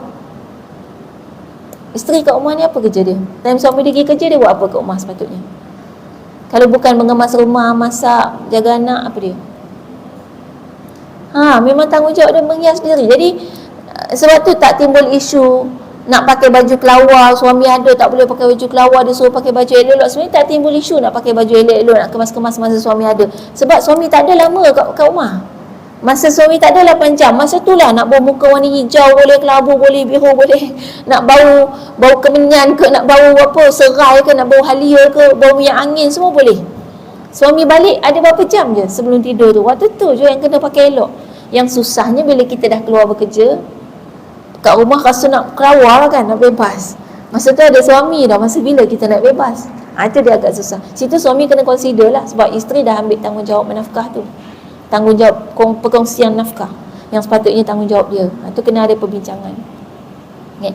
Isteri kat rumah ni apa kerja dia? Time suami dia pergi kerja, dia buat apa kat rumah sepatutnya? Kalau bukan mengemas rumah, masak, jaga anak, apa dia? Memang tanggungjawab dia menghias diri. Jadi sebab tu tak timbul isu nak pakai baju kelawar, suami ada tak boleh pakai baju kelawar, dia suruh pakai baju elok-elok. Sebenarnya tak timbul isu nak pakai baju elok-elok, nak kemas-kemas masa suami ada. Sebab suami tak ada lama kat rumah. Masa suami tak ada 8 jam, masa tu lah nak bau muka warna hijau boleh, kelabu boleh, biru boleh, nak bau kemenyan ke, nak bau apa, serai ke, nak bau halia ke, bau minyak angin, semua boleh. Suami balik ada berapa jam je sebelum tidur tu. Waktu tu je yang kena pakai elok. Yang susahnya bila kita dah keluar bekerja, kat rumah rasa nak keluar kan, nak bebas. Masa tu ada suami dah, masa bila kita nak bebas? Itu dia agak susah. Situ suami kena consider lah, sebab isteri dah ambil tanggungjawab menafkah tu, tanggungjawab perkongsian nafkah yang sepatutnya tanggungjawab dia. Itu kena ada perbincangan. Okay.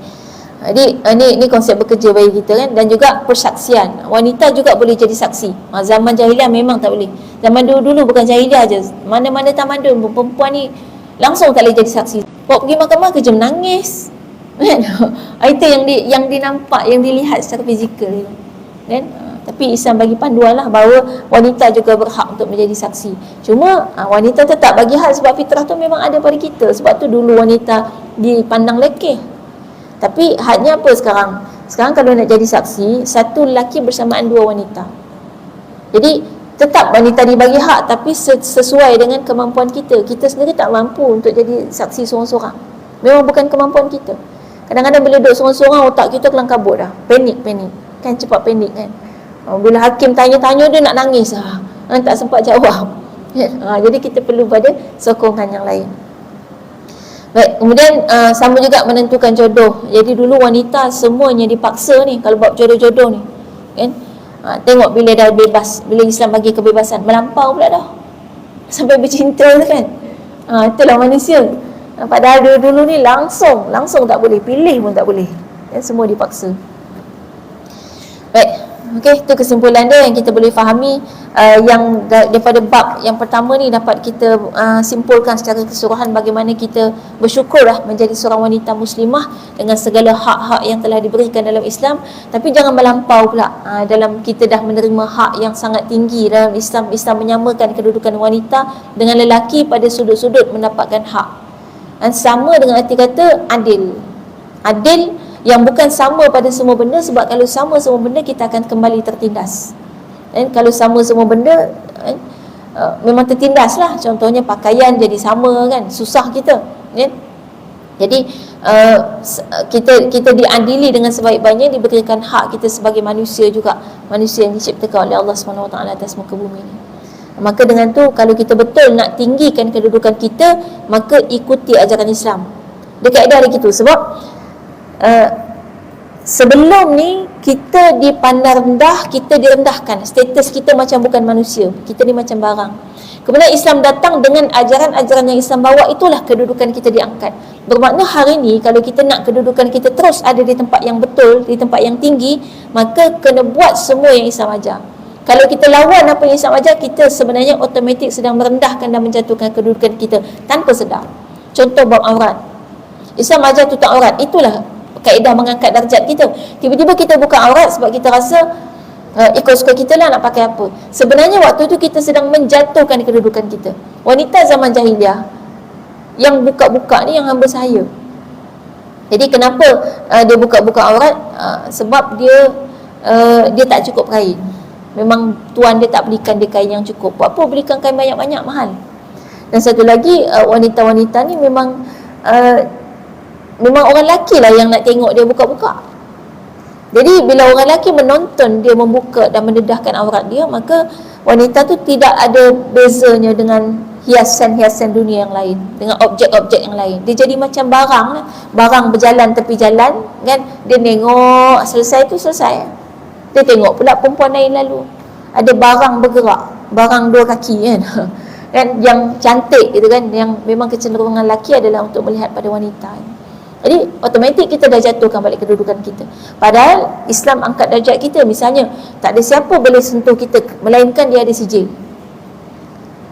Jadi ni konsep bekerja bagi kita kan. Dan juga persaksian, wanita juga boleh jadi saksi. Zaman jahiliah memang tak boleh. Zaman dulu bukan jahiliah je, mana-mana tamadun perempuan ni langsung tak boleh jadi saksi. Bawa pergi mahkamah kerja menangis kan. Itu yang dinampak, yang dilihat secara fizikal kan. Tapi Islam bagi panduan lah bahawa wanita juga berhak untuk menjadi saksi. Cuma wanita tu tak bagi hak, sebab fitrah tu memang ada pada kita. Sebab tu dulu wanita dipandang lekeh. Tapi hadnya apa sekarang? Sekarang kalau nak jadi saksi, satu lelaki bersamaan 2 wanita. Jadi tetap wanita dibagi hak, tapi sesuai dengan kemampuan kita. Kita sendiri tak mampu untuk jadi saksi seorang-seorang. Memang bukan kemampuan kita. Kadang-kadang bila duduk seorang-seorang, otak kita kelang kabut dah. Panik kan, cepat panik kan. Bila hakim tanya-tanya, dia nak nangis tak sempat jawab. Jadi kita perlu pada sokongan yang lain. Baik, kemudian sama juga menentukan jodoh. Jadi dulu wanita semuanya dipaksa ni kalau buat jodoh-jodoh ni kan. Tengok bila dah bebas, bila Islam bagi kebebasan, melampau pula dah sampai bercinta kan. Itulah manusia. Padahal dulu ni langsung tak boleh, pilih pun tak boleh. Semua dipaksa. Baik. Okey, itu kesimpulan dia yang kita boleh fahami. Yang daripada bab yang pertama ni dapat kita simpulkan secara keseluruhan bagaimana kita bersyukurlah menjadi seorang wanita muslimah dengan segala hak-hak yang telah diberikan dalam Islam. Tapi jangan melampau pula dalam kita dah menerima hak yang sangat tinggi dalam Islam. Islam menyamakan kedudukan wanita dengan lelaki pada sudut-sudut mendapatkan hak. Dan sama dengan arti kata adil. Adil yang bukan sama pada semua benda, sebab kalau sama semua benda kita akan kembali tertindas. Dan kalau sama semua benda memang tertindas lah. Contohnya pakaian jadi sama kan, susah kita kan? Jadi kita diadili dengan sebaik-baiknya, diberikan hak kita sebagai manusia juga, manusia yang diciptakan oleh Allah SWT atas muka bumi ini. Maka dengan tu kalau kita betul nak tinggikan kedudukan kita, maka ikuti ajaran Islam. Dia kaedah dia gitu. Sebab sebelum ni kita dipandang rendah, kita direndahkan, status kita macam bukan manusia, kita ni macam barang. Kemudian Islam datang dengan ajaran-ajaran yang Islam bawa, itulah kedudukan kita diangkat. Bermakna hari ni kalau kita nak kedudukan kita terus ada di tempat yang betul, di tempat yang tinggi, maka kena buat semua yang Islam ajar. Kalau kita lawan apa yang Islam ajar, kita sebenarnya automatik sedang merendahkan dan menjatuhkan kedudukan kita tanpa sedar. Contoh bab aurat, Islam ajar tutup aurat, itulah kaedah mengangkat darjat kita. Tiba-tiba kita buka aurat sebab kita rasa ikut suka kita lah nak pakai apa. Sebenarnya waktu tu kita sedang menjatuhkan kedudukan kita. Wanita zaman jahiliah yang buka-buka ni yang hamba sahaya. Jadi kenapa dia buka-buka aurat? Sebab dia tak cukup kain. Memang tuan dia tak belikan dia kain yang cukup. Buat apa belikan kain banyak-banyak, mahal. Dan satu lagi, wanita-wanita ni memang orang lelaki lah yang nak tengok dia buka-buka. Jadi bila orang lelaki menonton dia membuka dan mendedahkan aurat dia, maka wanita tu tidak ada bezanya dengan hiasan-hiasan dunia yang lain, dengan objek-objek yang lain. Dia jadi macam barang lah. Barang berjalan tepi jalan kan, dia nengok selesai tu selesai. Dia tengok pula perempuan lain lalu, ada barang bergerak, barang dua kaki kan. Kan yang cantik gitu kan, yang memang kecenderungan lelaki adalah untuk melihat pada wanita. Jadi automatik kita dah jatuhkan balik kedudukan kita. Padahal Islam angkat darjat kita. Misalnya tak ada siapa boleh sentuh kita melainkan dia ada sijil.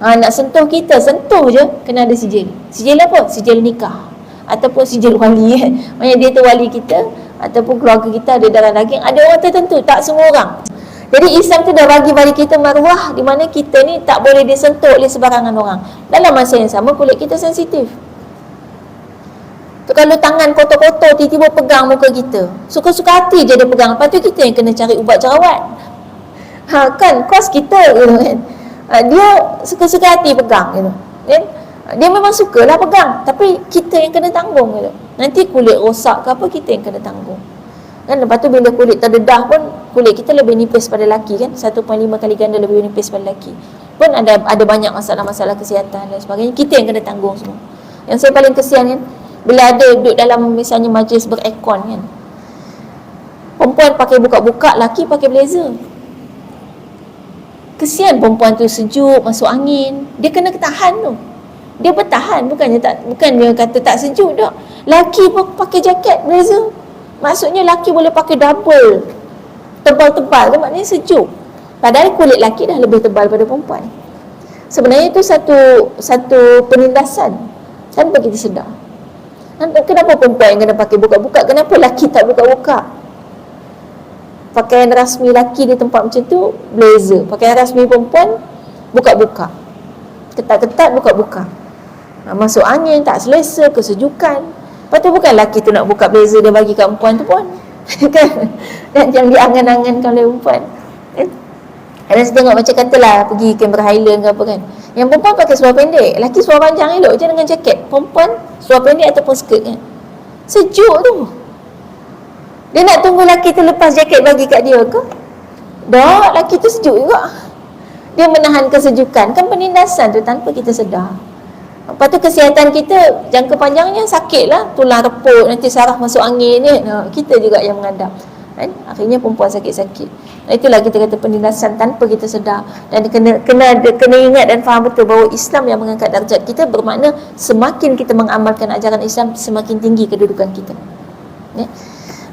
Nak sentuh kita, sentuh je kena ada sijil. Sijil apa? Sijil nikah ataupun sijil wali kan. Maksudnya dia tu wali kita ataupun keluarga kita ada darah daging. Ada orang tertentu, tak semua orang. Jadi Islam tu dah bagi kita maruah di mana kita ni tak boleh disentuh oleh sebarangan orang. Dalam masa yang sama kulit kita sensitif. Tu kalau tangan kotor-kotor tiba-tiba pegang muka kita, suka-suka hati je dia pegang. Lepas tu kita yang kena cari ubat jerawat. Kan kos kita kan. Dia suka-suka hati pegang gitu. Kan? Dia memang sukalah pegang, tapi kita yang kena tanggung gitu. Nanti kulit rosak ke apa, kita yang kena tanggung. Kan lepas tu bila kulit terdedah pun kulit kita lebih nipis pada lelaki kan, 1.5 kali ganda lebih nipis pada lelaki. Pun ada banyak masalah-masalah kesihatan dan sebagainya, kita yang kena tanggung semua. Yang saya paling kesian kan, bila ada duduk dalam misalnya majlis berekon kan, perempuan pakai buka-buka, lelaki pakai blazer. Kesian perempuan tu, sejuk, masuk angin, dia kena ketahan tu. Dia bertahan, bukan dia kata tak sejuk tak. Lelaki pun pakai jaket blazer. Maksudnya lelaki boleh pakai double tebal-tebal tu, maknanya sejuk. Padahal kulit lelaki dah lebih tebal pada perempuan. Sebenarnya itu satu penindasan tanpa kita sedar. Kenapa perempuan yang kena pakai buka-buka? Kenapa lelaki tak buka-buka? Pakaian rasmi lelaki di tempat macam tu blazer, pakaian rasmi perempuan buka-buka, ketat-ketat buka-buka. Masuk angin, tak selesa, kesejukan. Lepas tu bukan lelaki tu nak buka blazer dia bagi kat perempuan tu pun kan, yang diangan-angankan oleh perempuan kan. Kadang saya tengok macam katalah pergi Canberra Highland ke apa kan, yang perempuan pakai seluar pendek, lelaki seluar panjang elok je dengan jaket, perempuan seluar pendek ataupun skirt kan. Sejuk tu. Dia nak tunggu lelaki tu lepas jaket bagi kat dia ke? Tak, lelaki tu sejuk juga. Dia menahan kesejukan. Kan penindasan tu tanpa kita sedar. Lepas tu kesihatan kita jangka panjangnya sakit lah, tulang reput, nanti saraf masuk angin kan. Kita juga yang mengadap kan? Akhirnya perempuan sakit-sakit. Itulah kita kata penindasan tanpa kita sedar. Dan kena ingat dan faham betul bahawa Islam yang mengangkat darjat kita, bermakna semakin kita mengamalkan ajaran Islam, semakin tinggi kedudukan kita ya.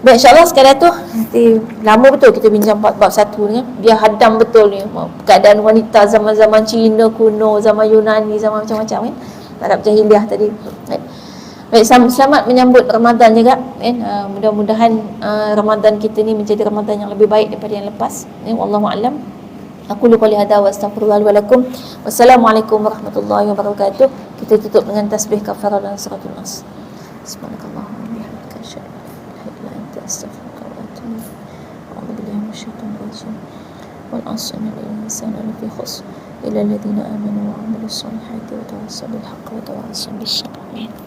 Baik, insyaAllah sekadar tu. Nanti lama betul kita bincang bab 1 ni kan. Biar hadam betul ni keadaan wanita zaman-zaman Cina kuno, zaman Yunani, zaman macam-macam kan, Arab Jahiliah tadi kan? Baik, selamat menyambut Ramadan juga kan. Mudah-mudahan Ramadan kita ni menjadi Ramadan yang lebih baik daripada yang lepas ya. Wallahu a'lam. Aku lupa lihat wa astaghfirullah wa lakum. Wassalamualaikum warahmatullahi wabarakatuh. Kita tutup dengan tasbih kafarah dan suratul nas. Subhanakallahumma wa bihamdika asyhadu an la ilaha illa anta astaghfiruka wa atubu ilaik. A'udzu billahi minasyaitonir rajim. Wal 'asri innal insana lafi khusr illa alladhina amanu wa 'amilus solihati wa tawassaw bil haqqi wa tawassaw bis sabr.